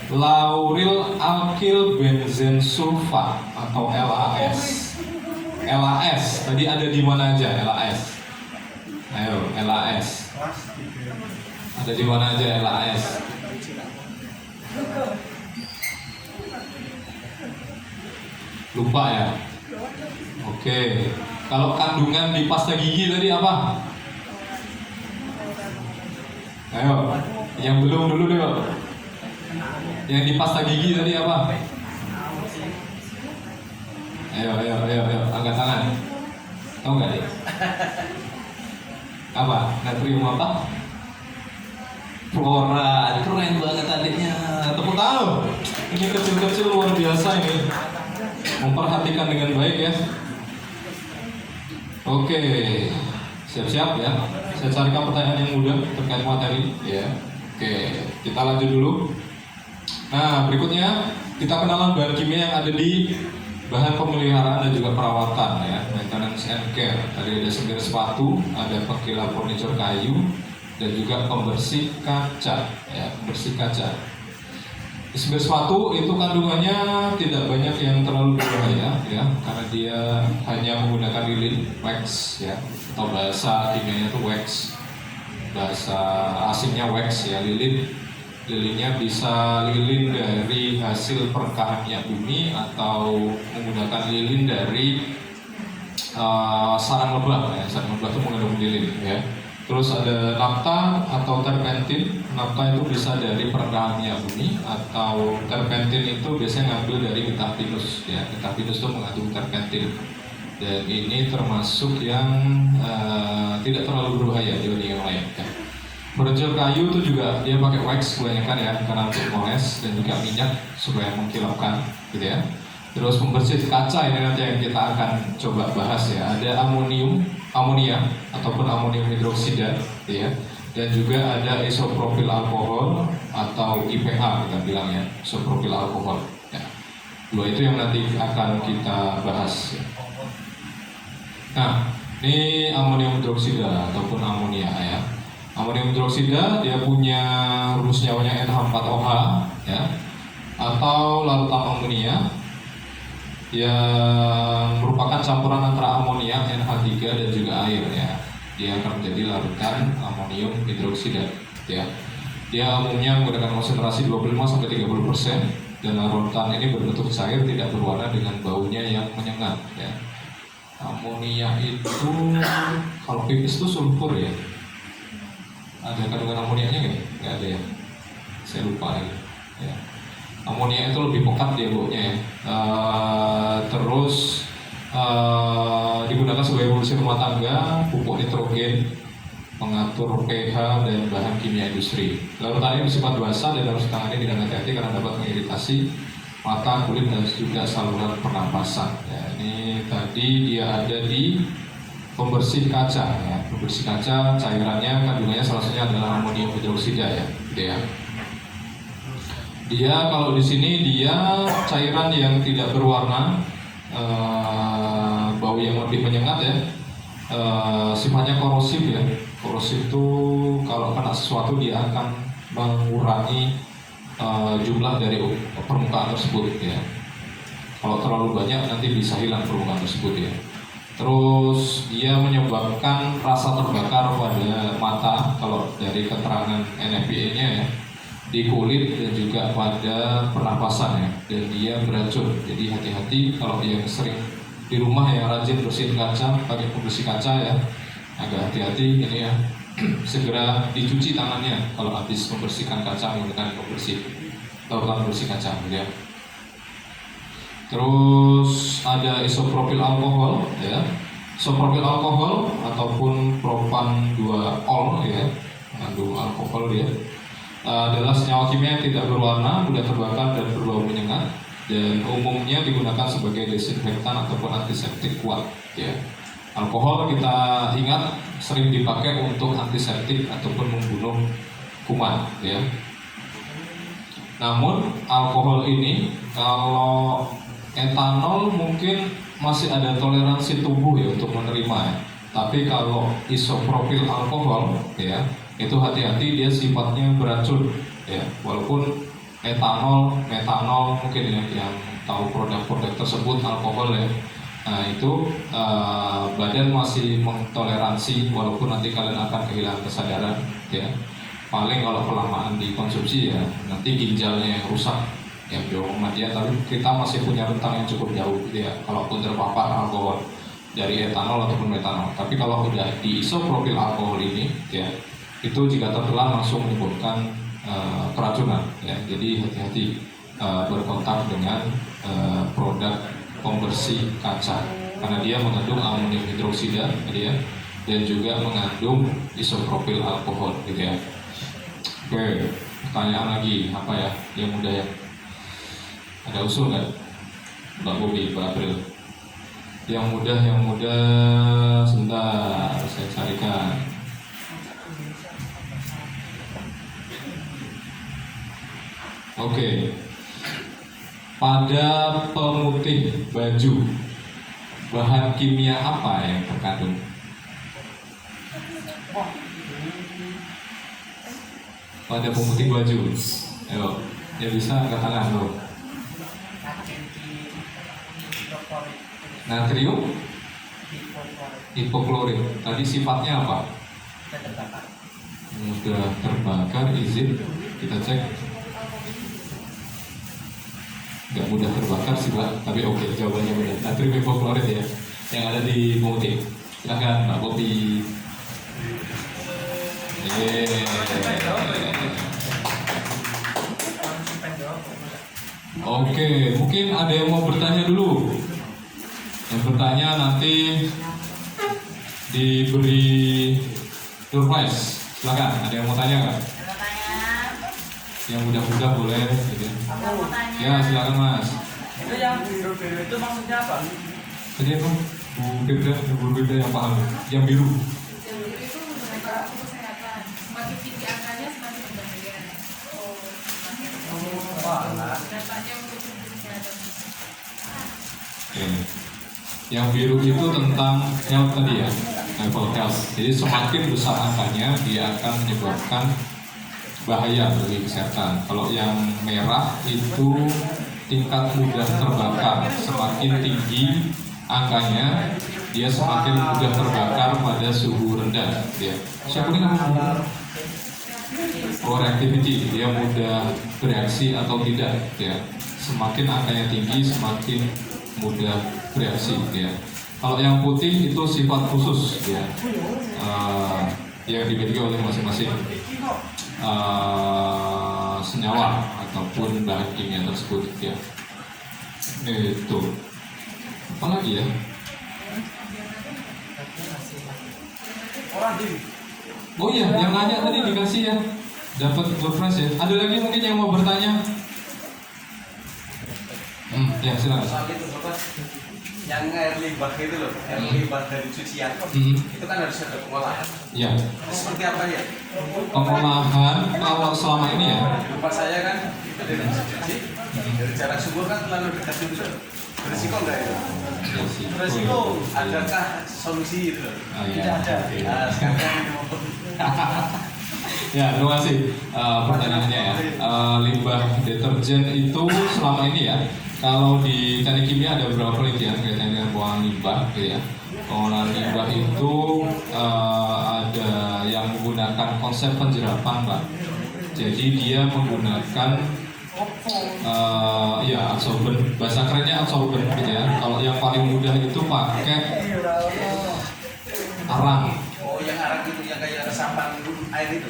S2: lauryl alkyl benzen sulfat atau LAS. LAS tadi ada di mana aja LAS? Ayo LAS. Ada di mana aja LAS? Lupa ya? Oke. Kalau kandungan di pasta gigi tadi apa? Ayo, yang belum dulu deh. Yang di pasta gigi tadi apa? Ayo, angkat tangan. Tahu nggak deh? Apa? Natrium apa? Fluoride. Keren banget adiknya. Tepuk tangan. Ini kecil-kecil luar biasa ini. Memperhatikan dengan baik ya. Oke, siap-siap ya. Saya carikan pertanyaan yang mudah terkait materi ya. Oke, kita lanjut dulu. Nah, berikutnya kita kenalan bahan kimia yang ada di bahan pemeliharaan dan juga perawatan ya, maintenance and care. Tadi ada sengger sepatu, ada pengkilap furniture kayu, dan juga pembersih kaca ya, pembersih kaca. Sengger sepatu itu kandungannya tidak banyak yang terlalu berbahaya ya, karena dia hanya menggunakan lilin wax ya, atau bahasa kimianya itu wax, bahasa asingnya wax ya, lilin. Lilinnya bisa lilin dari hasil perkahan minyak bumi atau menggunakan lilin dari sarang lebah ya. Sarang lebah itu mengandung lilin ya. Terus ada naphtha atau terpentin. Naphtha itu bisa dari perkahan minyak bumi, atau terpentin itu biasanya ngambil dari getah pinus ya. Getah pinus itu mengandung terpentin, dan ini termasuk yang tidak terlalu berbahaya dibanding yang lain ya. Furniture kayu itu juga dia pakai wax kebanyakan ya, karena untuk moles dan juga minyak supaya mengkilapkan gitu ya. Terus pembersih kaca ini nanti yang kita akan coba bahas ya. Ada amonia ataupun amonium hidroksida gitu ya. Dan juga ada isopropil alkohol atau IPA kita bilang ya, isopropil alkohol ya. Dua itu yang nanti akan kita bahas ya. Nah, ini amonium hidroksida ataupun amonia ya. Amonium hidroksida dia punya rumus nyawanya NH4OH ya, atau larutan amonia yang merupakan campuran antara amonia, NH3 dan juga air ya. Dia akan menjadi larutan amonium hidroksida ya. Dia umumnya menggunakan konsentrasi 25-30% dan larutan ini berbentuk cair, tidak berwarna dengan baunya yang menyengat ya. Amonia itu kalau pipis itu sulfur ya. Ada kandungan amoniaknya nggak? Nggak ada ya, saya lupa ya. Amonia itu lebih pekat dia baunya ya. Terus digunakan sebagai pembersih rumah tangga, pupuk nitrogen, mengatur pH dan bahan kimia industri. Larutan ini bersifat basah dan harus ditangani dengan hati-hati karena dapat mengiritasi mata, kulit, dan juga saluran pernapasan ya. Ini tadi dia ada di pembersih kaca ya. Pembersih kaca cairannya kandungannya salah satunya adalah amonium hidroksida ya, gitu ya. Dia kalau di sini dia cairan yang tidak berwarna, bau yang lebih menyengat ya, sifatnya korosif ya. Korosif itu kalau kena sesuatu dia akan mengurangi jumlah dari permukaan tersebut ya. Kalau terlalu banyak nanti bisa hilang permukaan tersebut ya. Terus dia menyebabkan rasa terbakar pada mata kalau dari keterangan NFPA-nya ya, di kulit dan juga pada pernapasan ya, dan dia beracun. Jadi hati-hati kalau yang sering di rumah yang rajin bersihin kaca pakai pembersih kaca ya, agak hati-hati ini ya. Segera dicuci tangannya kalau habis membersihkan kaca menggunakan larutan pembersih kaca gitu ya. Terus ada isopropil alkohol ya. Isopropil alkohol ataupun propan 2-ol ya, mengandung alkohol dia. Adalah senyawa kimia yang tidak berwarna, mudah terbakar dan berbau menyengat, dan umumnya digunakan sebagai desinfektan ataupun antiseptik kuat ya. Alkohol kita ingat sering dipakai untuk antiseptik ataupun membunuh kuman ya. Namun alkohol ini kalau etanol mungkin masih ada toleransi tubuh ya untuk menerima ya. Tapi kalau isopropil alkohol ya, itu hati-hati dia sifatnya beracun ya. Walaupun metanol mungkin ya yang tahu produk-produk tersebut alkohol ya. Nah itu badan masih mentoleransi walaupun nanti kalian akan kehilangan kesadaran ya. Paling kalau kelamaan dikonsumsi ya nanti ginjalnya yang rusak yang jauh kematian, tapi kita masih punya rentang yang cukup jauh gitu ya kalaupun terpapar alkohol dari etanol ataupun metanol. Tapi kalau udah di isopropil alkohol ini ya, itu jika tertelan langsung menyebabkan keracunan ya. Jadi hati-hati berkontak dengan produk pembersih kaca karena dia mengandung amonium hidroksida ya, dan juga mengandung isopropil alkohol gitu ya. Oke, pertanyaan lagi apa ya yang mudah ya? Ada usul nggak, Mbak Bobi, Mbak April? Yang mudah sebentar saya carikan. Oke, pada pemutih baju bahan kimia apa yang terkandung? Pada pemutih baju, ayo, ya bisa angkat tangan loh. Natrium hipoklorit. Tadi sifatnya apa? Mudah terbakar. Izin kita cek. Nggak mudah terbakar sih Pak, tapi oke, jawabannya mudah. Natrium hipoklorit ya, yang ada di pemutih. Silahkan Mbak Bobi. Oke, mungkin ada yang mau bertanya dulu. Yang bertanya nanti diberi door prize. Silakan, ada yang mau tanya nggak? Yang mudah-mudah boleh. Gitu.
S3: Aku
S2: Ya, silakan Mas.
S3: itu yang biru-biru itu maksudnya apa?
S2: Tadi apa? Bu Beda yang paham. Yang biru.
S4: Yang biru itu menunjukkan kesehatan. Semakin tinggi angkanya semakin berbahaya. Dampaknya untuk kesehatan.
S2: Oke. Yang biru itu tentang health tadi ya, level health. Jadi semakin besar angkanya, dia akan menyebabkan bahaya bagi kesehatan. Kalau yang merah itu tingkat mudah terbakar. Semakin tinggi angkanya, dia semakin mudah terbakar pada suhu rendah. Ya. Siapa ini namanya? Reactivity, dia mudah bereaksi atau tidak. Ya. Semakin angkanya tinggi, semakin mudah bereaksi. Ya. Kalau yang putih itu sifat khusus, ya, yang dimiliki oleh masing-masing senyawa ataupun bahan kimia tersebut. Ya. Itu. Apa lagi ya? Oh iya, yang nanya tadi dikasih ya, dapat door prize ya. Ada lagi mungkin yang mau bertanya? Ya silakan.
S5: Soal itu Bapak, yang air limbah itu loh, air limbah dari cucian, itu kan harus ada pengolahan.
S2: Ya.
S5: Seperti apa ya?
S2: Pengolahan kalau selama ini ya.
S5: Lupa saya kan, itu dari mesin cuci, dari jarak sumur kan terlalu dekat itu loh. Beresiko enggak itu?
S3: Beresiko.
S5: Adakah solusi itu loh?
S3: Tidak ada.
S5: Nah, sekarang ini mau
S2: Ya, terima kasih pertanyaannya ya. Limbah deterjen itu selama ini ya, kalau di teknik kimia ada beberapa penelitian kaitannya dengan pengolahan limbah, gitu ya. Pengolahan limbah itu ada yang menggunakan konsep penjerapan, Pak. Jadi dia menggunakan ya absorben, bahasa kerennya absorben, gitu ya. Kalau yang paling mudah itu pakai arang.
S5: Oh, yang arang itu yang kayak resapan air itu.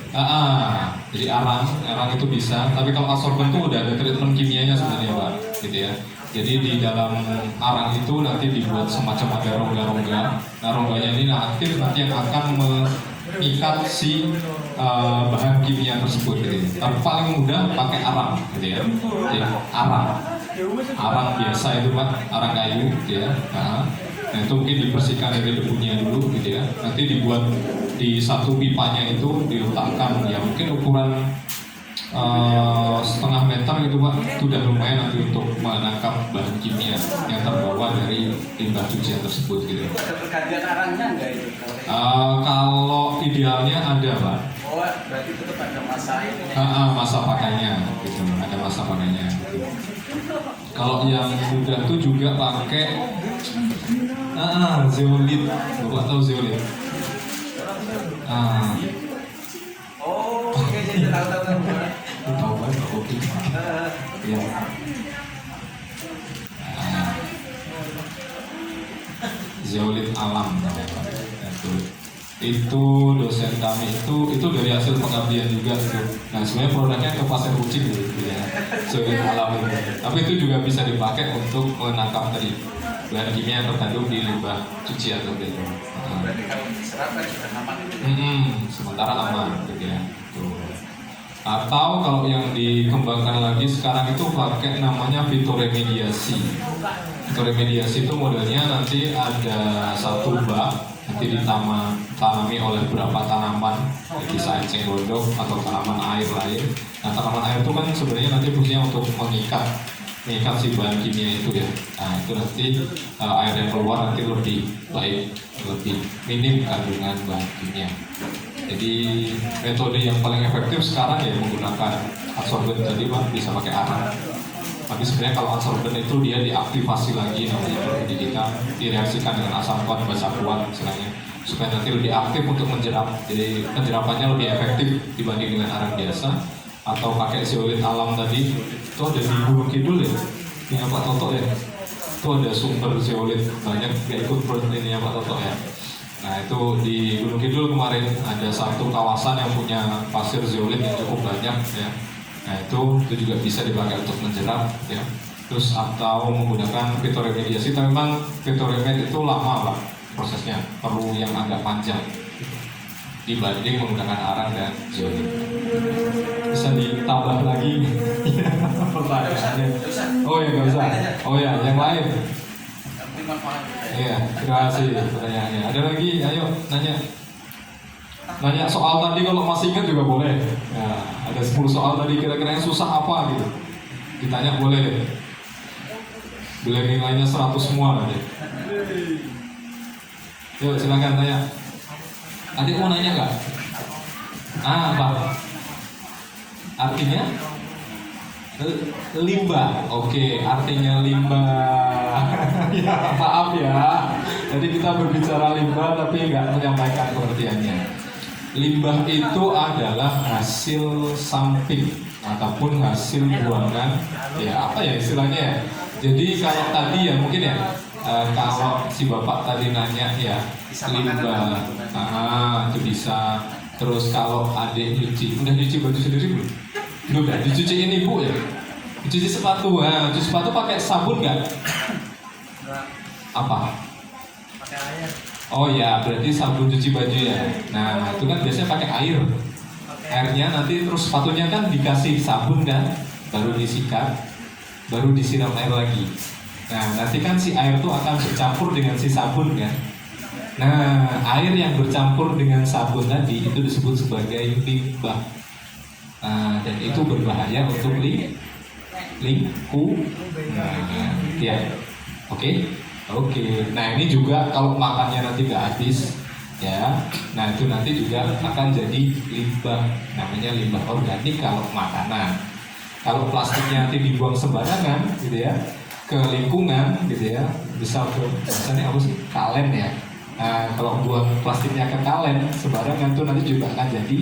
S2: Jadi arang itu bisa, tapi kalau absorben itu udah ada treatment kimianya sebenarnya Pak, gitu ya. Jadi di dalam arang itu nanti dibuat semacam ada rongga-rongga. Nah rongganya ini nanti yang akan mengikat si bahan kimia tersebut, gitu. Tapi paling mudah pakai arang, gitu ya. Jadi arang biasa itu Pak, arang kayu, gitu ya. Nah itu mungkin dibersihkan dari debunya dulu, gitu ya. Nanti dibuat di satu pipanya itu diletakkan ya mungkin ukuran setengah meter gitu Pak, itu udah lumayan nanti untuk menangkap bahan kimia yang terbawa dari limbah cucian tersebut, gitu.
S5: Itu ada pergantian arangnya enggak itu?
S2: Kalau idealnya ada Pak.
S5: Oh, berarti tetap ada masa ini.
S2: Masa pakainya, gitu. Ada masa pakainya. Gitu. Kalau yang mudah tuh juga pakai zeolit. Bapak tahu zeolit?
S5: Oh, oke, jadi tahu.
S2: Tahu kan Pak Bobi? Ya. Zeolit alam namanya Pak. Itu dosen kami itu dari hasil pengabdian juga gitu. Nah sebenarnya produknya ke pasar kucing gitu ya, zeolit alam itu. Tapi itu juga bisa dipakai untuk menangkap tadi bahan kimia yang terkandung di limbah cucian seperti itu.
S5: Berarti kalau diserap kan sudah aman itu.
S2: Sementara aman gitu ya. Tuh. Atau kalau yang dikembangkan lagi sekarang itu pakai namanya fitoremediasi. Fitoremediasi itu modelnya nanti ada satu bak nanti ditanami oleh beberapa tanaman, bisa enceng gondok atau tanaman air lain. Nah, tanaman air itu kan sebenarnya nanti fungsinya untuk mengikat si bahan kimia itu ya. Nah, itu nanti air yang keluar nanti lebih baik, lebih minim kandungan bahan kimia. Jadi metode yang paling efektif sekarang ya menggunakan adsorben tadi Pak, bisa pakai arang. Tapi sebenarnya kalau adsorben itu dia diaktifasi lagi namanya di kita, direaksikan dengan asam kuat, basa kuat misalnya, supaya nanti lebih aktif untuk menjerap. Jadi penjerapannya lebih efektif dibanding dengan arang biasa. Atau pakai zeolit alam tadi, itu ada di Gunung Kidul ya, ini Pak Toto ya. Itu ada sumber zeolit banyak, gak ikut ini Pak Toto ya. Nah itu di Gunung Kidul kemarin ada satu kawasan yang punya pasir zeolit yang cukup banyak ya. Nah itu juga bisa dipakai untuk menjerap ya. Terus atau menggunakan fitoremediasi, tapi memang fitoremed itu lama Pak prosesnya, perlu yang agak panjang dibanding menggunakan arang dan zeolit. Bisa ditambah lagi pertanyaannya. Oh ya nggak usah. Oh ya yang lain. Iya, terima kasih pertanyaannya. Ada lagi, ayo nanya. Nanya soal tadi kalau masih ingat juga boleh. Ya, ada 10 soal tadi kira-kira yang susah apa gitu. Ditanya boleh. Boleh nilainya 100 semua nanti. Yuk silakan tanya. Adik mau nanya nggak? Apa? Artinya? Limbah. Oke, artinya limbah. Ya, maaf ya. Jadi kita berbicara limbah tapi nggak menyampaikan pengertiannya. Limbah itu adalah hasil samping ataupun hasil buangan. Ya, apa ya istilahnya ya? Jadi kalau tadi ya mungkin ya kalau si bapak tadi nanya ya limbah, itu bisa. Terus kalau adik udah nyuci baju sendiri belum? Belum ya? Dicuciin ibu ya? Dicuci sepatu, cuci sepatu pakai sabun nggak? Apa?
S3: Pakai air.
S2: Oh ya, berarti sabun cuci baju ya. Nah itu kan biasanya pakai air. Airnya nanti terus sepatunya kan dikasih sabun kan, baru disikat, baru disiram air lagi. Nah nanti kan si air tuh akan bercampur dengan si sabun kan. Nah air yang bercampur dengan sabun tadi itu disebut sebagai limbah. Dan itu berbahaya untuk lingkungan. Ya, oke. Nah ini juga kalau makannya nanti nggak habis, ya. Nah itu nanti juga akan jadi limbah, namanya limbah organik kalau makanan. Kalau plastiknya nanti dibuang sembarangan, gitu ya, ke lingkungan, gitu ya, bisa ke misalnya apa sih, kalen ya. Nah, kalau buang plastiknya ke kalen sembarangan itu nanti juga akan jadi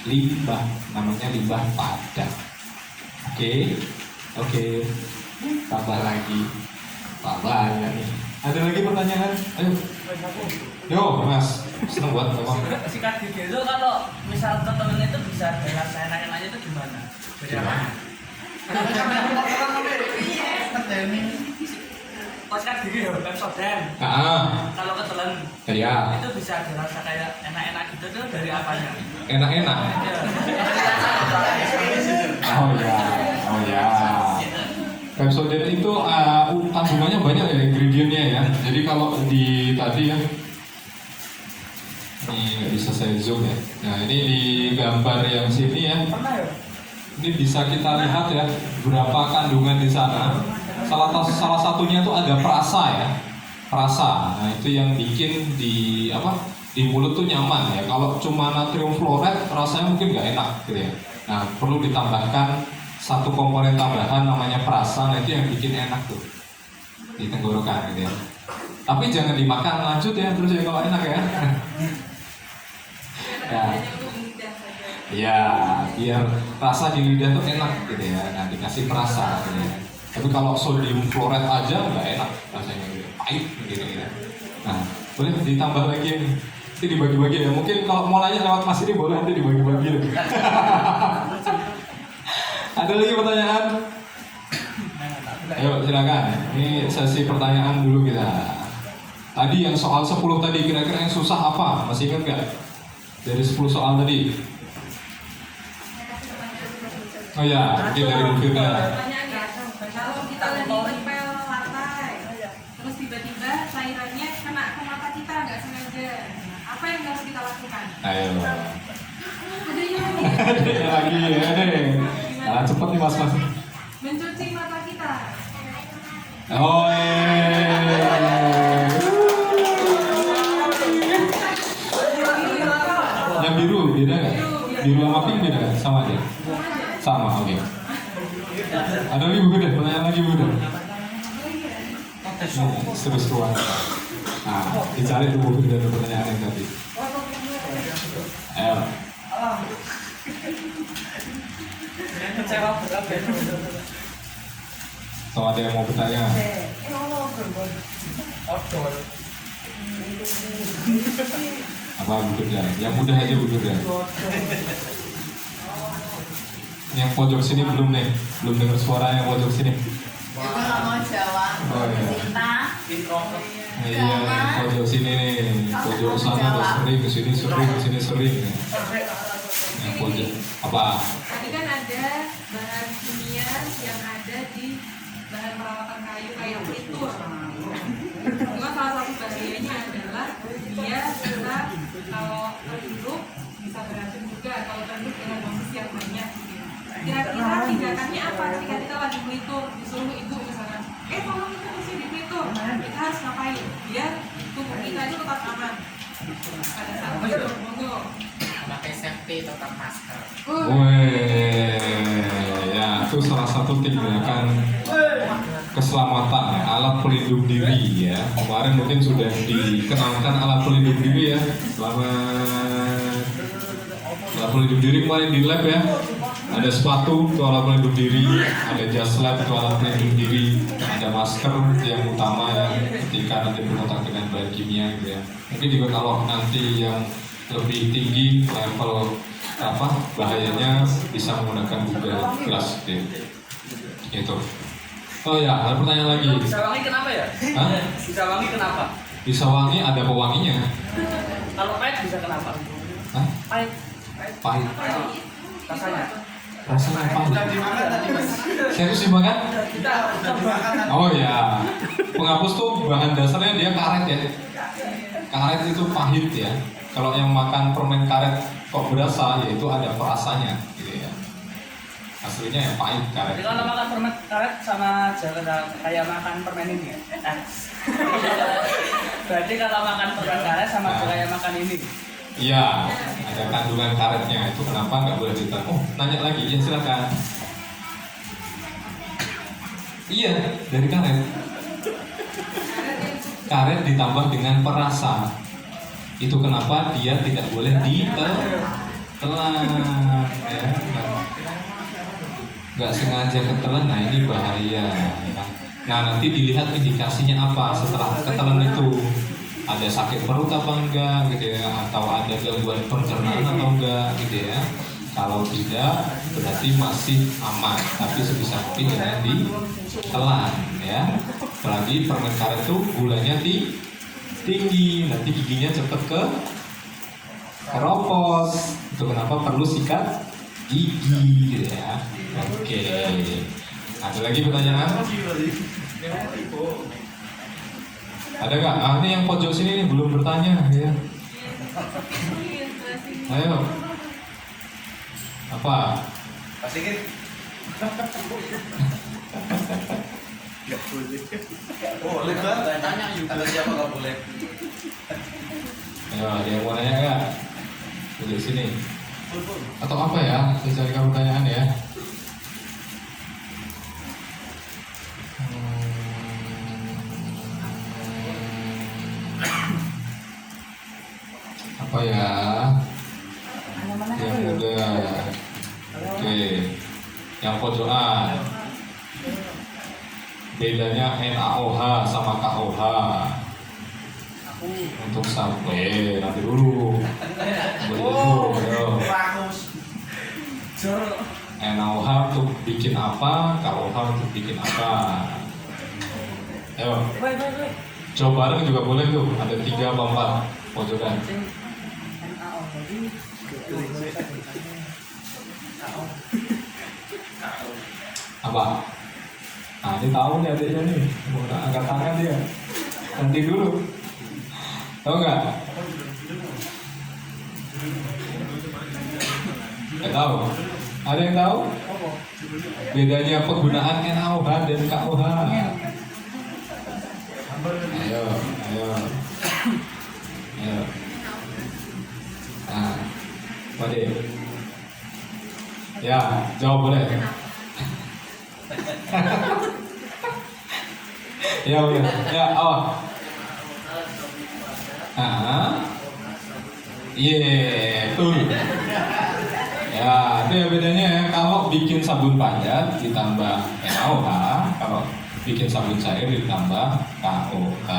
S2: limbah, namanya limbah padat. Oke. Tambah lagi. Banyak nih. Ada lagi pertanyaan? Ayo. Yo, Mas. Seneng buat ngomong.
S3: Sikat gigi itu kalau misal ke temen itu bisa ada rasa enak-enaknya itu gimana? Dari apa? Kalau sikat gigi ya Pepsodent. Kalau ke temen
S2: Ya.
S3: itu bisa ada rasa kayak enak-enak gitu tuh dari apanya?
S2: Enak-enak. Oh ya. Pepsodent itu kandungannya banyak ya ingredientnya ya. Jadi kalau di tadi ya, ini nggak bisa saya zoom ya. Nah ini di gambar yang sini ya.
S3: Pernah ya?
S2: Ini bisa kita lihat ya berapa kandungan di sana. Salah satunya tuh ada perasa ya. Perasa. Nah itu yang bikin di mulut tuh nyaman ya. Kalau cuma natrium fluoride rasanya mungkin nggak enak gitu ya. Nah perlu ditambahkan satu komponen tambahan namanya perasa, nah itu yang bikin enak tuh di tenggorokan gitu ya. Tapi jangan dimakan lanjut ya terus ya kalau enak ya. Ya, biar rasa di lidah tuh enak gitu ya. Nah dikasih perasa gitu ya. Tapi kalau sodium fluoride aja nggak enak rasanya gitu, pahit gitu ya. Nah boleh ditambah lagi nih. Nanti dibagi-bagi ya. Mungkin kalau mau nanya lewat Mas ini boleh nanti dibagi-bagi. Ada lagi pertanyaan? Ayo silakan. Ini sesi pertanyaan dulu kita. Tadi yang soal 10 tadi kira-kira yang susah apa? Masih ingat nggak? Dari 10 soal tadi. Oh ya, mungkin dari Bu Firda.
S4: Pertanyaannya, kalau kita lagi ngepel lantai, terus tiba-tiba cairannya kena ke mata kita nggak sengaja, apa yang harus kita lakukan?
S2: Ayo.
S4: Ada yang
S2: Ada lagi ya deh. Nah, cepet nih mas.
S4: mencuci mata kita.
S2: Oh, yang biru beda nggak? Biru sama pink beda nggak? Sama aja. Sama, oke. Ada lagi Bu Firda, pertanyaan lagi Bu Firda. Seru-seruan. Nah, dicari tuh Bu Firda ada pertanyaan yang tadi. Ayo.
S3: Kecewa berat ya.
S2: Sama ada yang mau bertanya?
S3: Odol.
S2: Apa Bu Firda? Yang mudah aja Bu Firda. Yang pojok sini belum nih, belum dengar suaranya yang pojok sini.
S6: Itu nggak mau jawab.
S2: Oh iya.
S6: Cinta.
S3: Introvert.
S2: Iya, yang pojok sini nih, pojok sana udah sering, kesini sering. Yang pojok apa?
S4: Tadi kan ada bahan kimia yang ada di bahan perawatan kayu kayak flitur. Cuma salah satu bahayanya adalah dia bisa kalau terhirup bisa beracun juga kalau terhirup dengan dosis yang banyak. Kira-kira tindakannya apa ketika kita lagi flitur disuruh ibu misalnya, tolong itu mesti di flitur, kita harus ngapain biar tubuh kita itu tetap aman pada saat flitur. Monggo.
S3: Pakai safety tetap masker.
S2: Weh, ya itu salah satu tindakan keselamatan ya, alat pelindung diri ya. Kemarin mungkin sudah dikenalkan alat pelindung diri ya. Selamat. Alat pelindung diri kemarin di lab ya. Ada sepatu itu alat pelindung diri, ada jas lab itu alat pelindung diri, ada masker yang utama ya ketika nanti berkontak dengan bahan kimia gitu ya. Mungkin juga kalau nanti yang lebih tinggi level bahayanya bisa menggunakan Google Glass gitu. Gitu. Oh ya, ada pertanyaan lagi.
S3: Bisa wangi kenapa ya?
S2: Hah?
S3: Bisa wangi kenapa?
S2: Bisa wangi ada pewanginya.
S3: Kalau pahit bisa kenapa?
S2: Hah?
S3: Pahit.
S2: Pahit.
S3: Rasanya.
S2: Rasanya pahit. Serius dimakan? Oh ya. Penghapus tuh bahan dasarnya dia karet ya. Karet itu pahit ya. Kalau yang makan permen karet kok berasa, ya itu ada perasanya gitu ya. Aslinya yang pahit karet.
S3: Jadi kalau makan permen karet sama aja kayak makan permen ini ya? Berarti kalau makan permen karet sama aja kayak makan ini?
S2: Iya, ada kandungan karetnya. Itu kenapa nggak boleh ditambah? Oh, nanya lagi, ya silakan. Iya, dari karet. Karet ditambah dengan perasa. Itu kenapa dia tidak boleh ditelan ya. Nggak sengaja ketelan, nah ini bahaya ya. Nah nanti dilihat indikasinya apa setelah ketelan itu, ada sakit perut apa enggak gitu ya, atau ada gangguan pencernaan atau enggak gitu ya. Kalau tidak berarti masih aman, tapi sebisa mungkin jangan ditelan ya. Apalagi permen karet itu gulanya tinggi, nanti giginya cepet keropos. Itu kenapa perlu sikat gigi gitu ya. Oke. Ada lagi pertanyaan? Ada nggak? Ini yang pojok sini nih belum bertanya ya. Ayo. Apa?
S5: Pasikin. Gak boleh. Boleh banget. Tanya juga. Kata siapa nggak boleh?
S2: Ayo, ada yang mau nanya nggak? Pojok sini. Atau apa ya? Saya cari pertanyaan ya. Apa ya? Yang muda. Oke. Yang pojokan. Bedanya NaOH sama KOH. Untuk sampai nanti dulu. Ayo. NaOH untuk bikin apa, KOH untuk bikin apa. Ayo,
S3: Woi.
S2: coba bareng juga boleh tuh. Ada 3 apa 4 pojokan.
S3: Sing NaO tadi.
S2: Apa? Nah, ini tahu nih adiknya nih. Mau angkat tangan dia. Nanti dulu. Tahu nggak? Nggak tahu. Ada yang tahu? Bedanya penggunaan NaOH dan KOH. Ayo. Nah, Wade. Ya, jawab boleh. Ya boleh. Ya, awak. Betul. Ya, itu ya bedanya ya. Kalau bikin sabun panjat ditambah NaOH, kalau bikin sabun cair ditambah KOH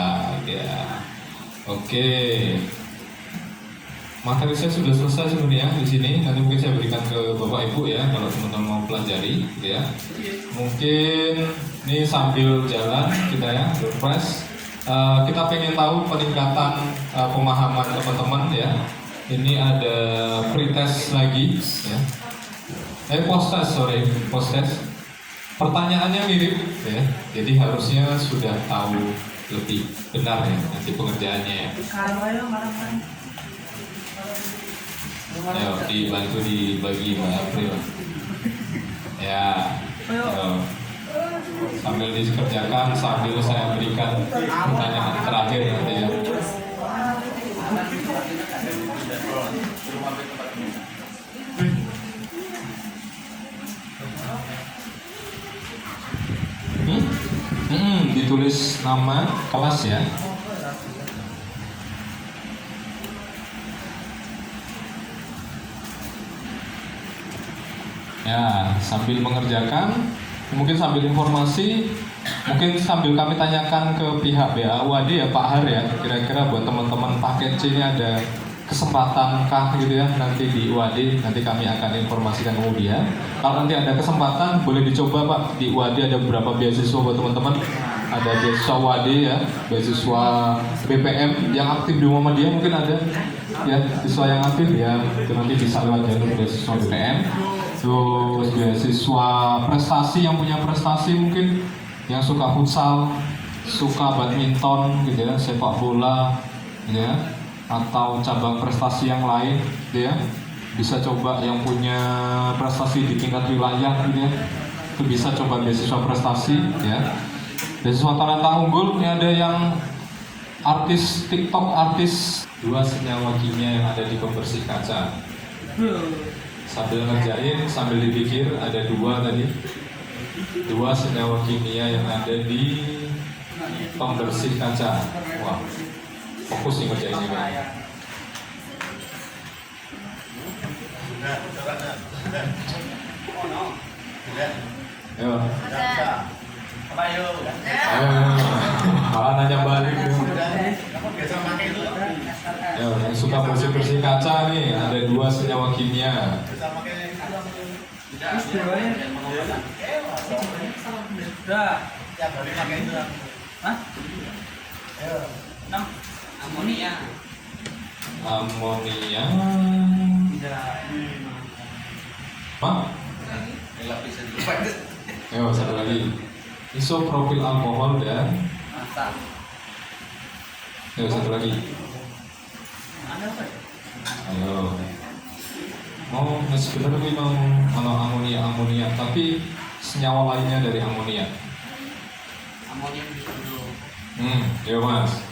S2: ya. Oke. Materi saya sudah selesai sebenarnya di sini. Nanti mungkin saya berikan ke Bapak Ibu ya kalau teman-teman mau pelajari ya. Mungkin ini sambil jalan kita ya, refresh. Kita pengen tahu peningkatan pemahaman teman-teman ya. Ini ada pretest lagi ya. Post test. Pertanyaannya mirip ya. Jadi harusnya sudah tahu lebih benar ya nanti pengerjaannya ya. Ayo dibantu dibagi Mbak April. Ya. Sambil dikerjakan sambil saya berikan pertanyaan terakhir nanti ya. Ditulis nama kelas ya. Ya, sambil mengerjakan, mungkin sambil informasi, mungkin sambil kami tanyakan ke pihak BAUAD ya Pak Har ya, kira-kira buat teman-teman paket C ini ada kesempatan kah gitu ya nanti di UAD, nanti kami akan informasikan kemudian. Kalau nanti ada kesempatan boleh dicoba Pak, di UAD ada beberapa beasiswa buat teman-teman. Ada beasiswa UAD ya, beasiswa BPM yang aktif di Muhammadiyah mungkin ada ya, siswa yang aktif ya, itu nanti bisa lewat jalur beasiswa BPM. Terus beasiswa prestasi yang punya prestasi mungkin yang suka futsal, suka badminton gitu ya, sepak bola gitu ya, atau cabang prestasi yang lain gitu ya, bisa coba yang punya prestasi di tingkat wilayah gitu ya, itu bisa coba beasiswa prestasi ya. Beasiswa talenta unggul ini ada yang artis TikTok, artis 2 senyawa kimia yang ada di pembersih kaca. Sambil ngerjain, sambil dipikir, ada 2 tadi, 2 senyawa kimia yang ada di pembersih kaca. Wah, fokus nih ngerjainnya kan. Ayo. Ayo. Malah nanya balik. Ayo, yang suka bersih-bersih kaca nih, ada 2 senyawa kimia.
S3: Amonia.
S2: Apa? Ayo, satu lagi. Isopropil alkohol dan ayo, satu lagi. Ayo. Mau sebenarnya mau amonia, tapi senyawa lainnya dari amonia.
S3: Amonium hidrosida.
S2: Ya Mas.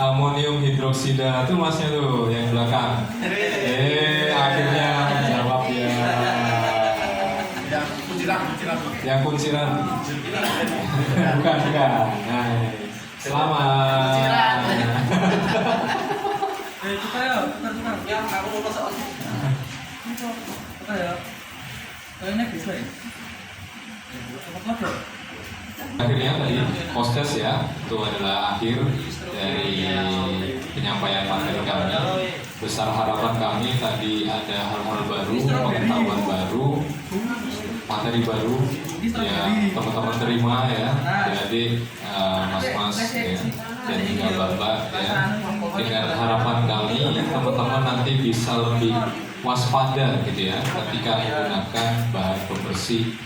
S2: Amonium hidroksida itu Masnya tuh yang belakang. Akhirnya jawab ya. Yang kunciran. Bukan. Nah, selamat.
S3: Tukar ya. Yang aku lulus soalnya. Tukar ya. Kayaknya bisa ya.
S2: Akhirnya tadi hostess ya, itu adalah akhir dari penyampaian materi kami. besar harapan kami tadi ada hal-hal baru, pengetahuan baru, materi baru, ya teman-teman terima ya, adik-adik, mas-mas ya, dan juga bapak ya. Dengan harapan kami teman-teman nanti bisa lebih waspada gitu ya ketika menggunakan bahan pembersih,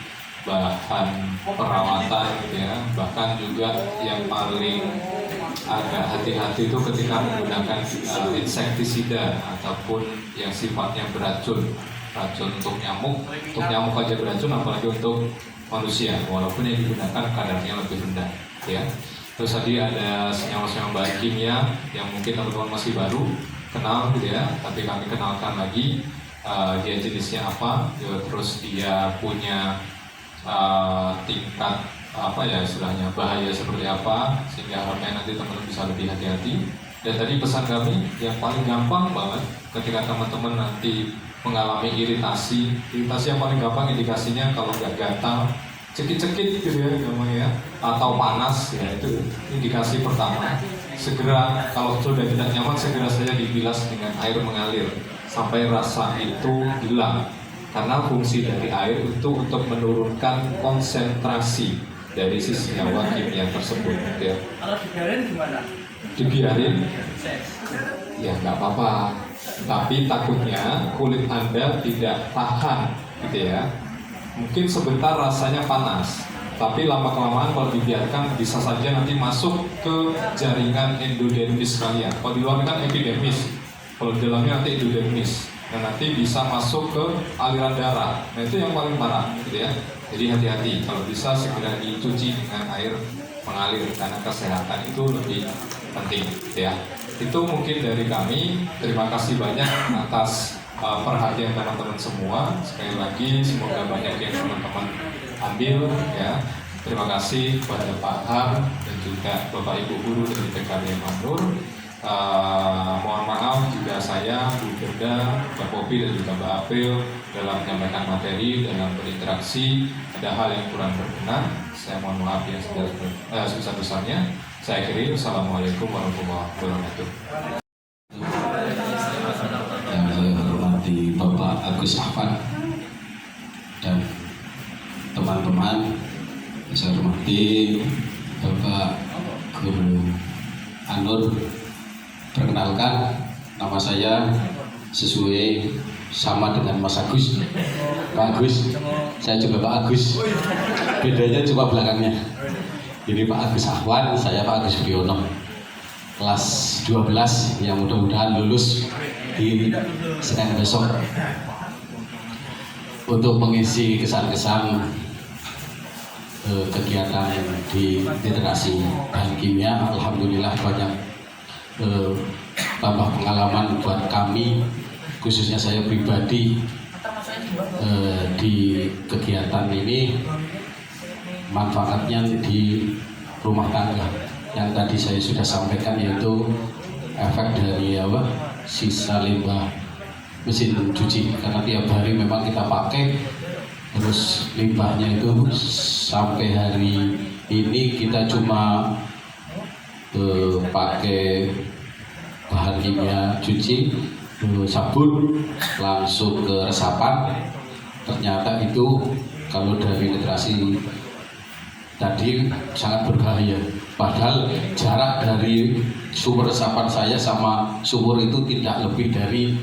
S2: bahan perawatan gitu ya, bahkan juga yang paling agak hati-hati itu ketika menggunakan insektisida ataupun yang sifatnya beracun untuk nyamuk aja beracun, apalagi untuk manusia walaupun yang digunakan kadarnya lebih rendah ya. Terus tadi ada senyawa-senyawa bahan kimia yang mungkin teman-teman masih baru kenal gitu ya, tapi kami kenalkan lagi dia jenisnya apa, terus dia punya tingkat apa ya istilahnya bahaya seperti apa, sehingga harapnya nanti teman-teman bisa lebih hati-hati. Dan tadi pesan kami yang paling gampang banget ketika teman-teman nanti mengalami iritasi yang paling gampang indikasinya kalau nggak gatal, cekit-cekit gitu ya namanya, atau panas ya, itu indikasi pertama. Segera kalau sudah tidak nyaman segera saja dibilas dengan air mengalir sampai rasa itu hilang, karena fungsi dari air itu untuk menurunkan konsentrasi dari si senyawa kimia tersebut ya.
S3: Kalau dibiarin gimana?
S2: Dibiarin ya nggak apa-apa, tapi takutnya kulit Anda tidak tahan gitu ya. Mungkin sebentar rasanya panas, tapi lama-kelamaan kalau dibiarkan bisa saja nanti masuk ke jaringan endodermis kalian. Kalau di luar kan epidermis, kalau di dalamnya nanti endodermis, dan nanti bisa masuk ke aliran darah. Nah itu yang paling parah gitu ya. Jadi hati-hati, kalau bisa segera dicuci dengan air mengalir karena kesehatan itu lebih penting gitu ya. Itu mungkin dari kami. Terima kasih banyak atas perhatian teman-teman semua. Sekali lagi semoga banyak yang teman-teman ambil ya. Terima kasih kepada Pak Har dan juga Bapak Ibu Guru dari PKBM Manur. Mohon maaf jika saya, Bu Gerda, Mbak Popi dan juga Mbak April dalam menyampaikan materi, dalam berinteraksi ada hal yang kurang berkenan. Saya mohon maaf yang sebesar-besarnya. Saya akhiri. Assalamualaikum warahmatullahi wabarakatuh.
S7: Yang saya hormati Bapak Agus Ahmad dan teman-teman, saya hormati Bapak Guru Anur. Perkenalkan, nama saya sesuai sama dengan Mas Agus, Pak Agus. Saya juga Pak Agus, bedanya cuma belakangnya. Ini Pak Agus Ahwan, saya Pak Agus Priyono, kelas 12 yang mudah-mudahan lulus di Senin besok. Untuk mengisi kesan-kesan kegiatan di literasi bahan kimia, alhamdulillah banyak tambah pengalaman buat kami, khususnya saya pribadi di kegiatan ini. Manfaatnya di rumah tangga yang tadi saya sudah sampaikan, yaitu efek dari sisa limbah mesin cuci, karena tiap hari memang kita pakai, terus limbahnya itu sampai hari ini kita cuma pakai bahan kimia cuci, sabun, langsung ke resapan. Ternyata itu kalau dari literasi tadi sangat berbahaya. Padahal jarak dari sumber resapan saya sama sumur itu tidak lebih dari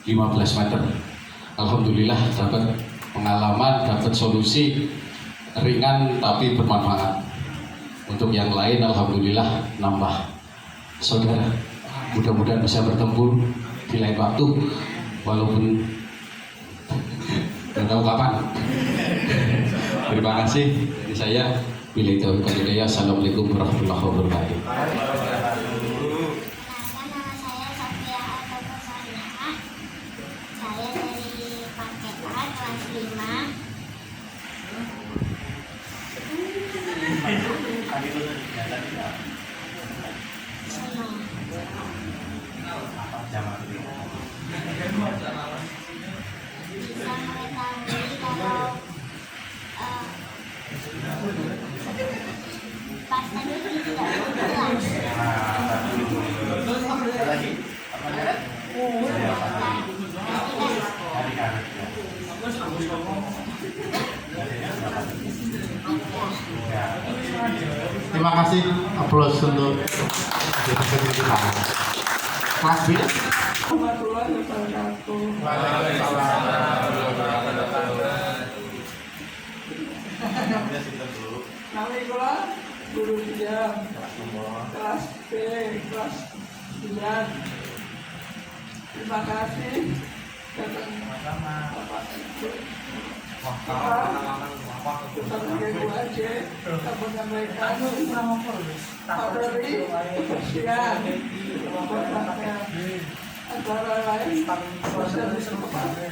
S7: 15 meter. Alhamdulillah dapat pengalaman, dapat solusi ringan tapi bermanfaat. Untuk yang lain alhamdulillah nambah saudara. Mudah-mudahan bisa bertemu di lain waktu, walaupun tidak tahu kapan. Terima kasih. Ini saya Billy Taufiq Hidayah. Assalamualaikum warahmatullahi wabarakatuh.
S8: Pasta itu tidak jelas. Terima kasih, aplaus untuk diskusi kita. Kelas B.
S3: Warahmatullahi wabarakatuh. Nama kula guru diam. Kelas B, kelas 9. Terima kasih datang Bapak Ibu. Kita sebagai UAJ kita menyampaikan materi kebersihan antara lain proses rumah tangga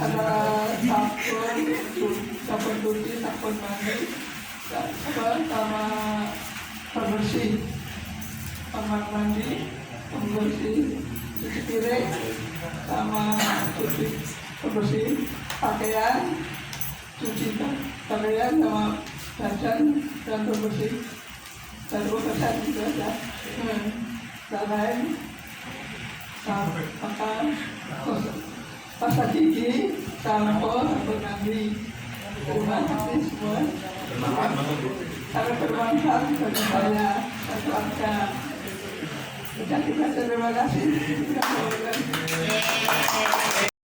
S3: ada sabun cuci, sabun mandi, sama pembersih kamar mandi, pembersih cuci piring, sama cuci pembersih pakaian, cuci pakaian sama dandan dan pembersih dan bekerja juga ada dan lain makan pasta gigi, sampo, sabun mandi. Terima kasih semua. Sangat bermanfaat bagi saya dan keluarga. Terima kasih.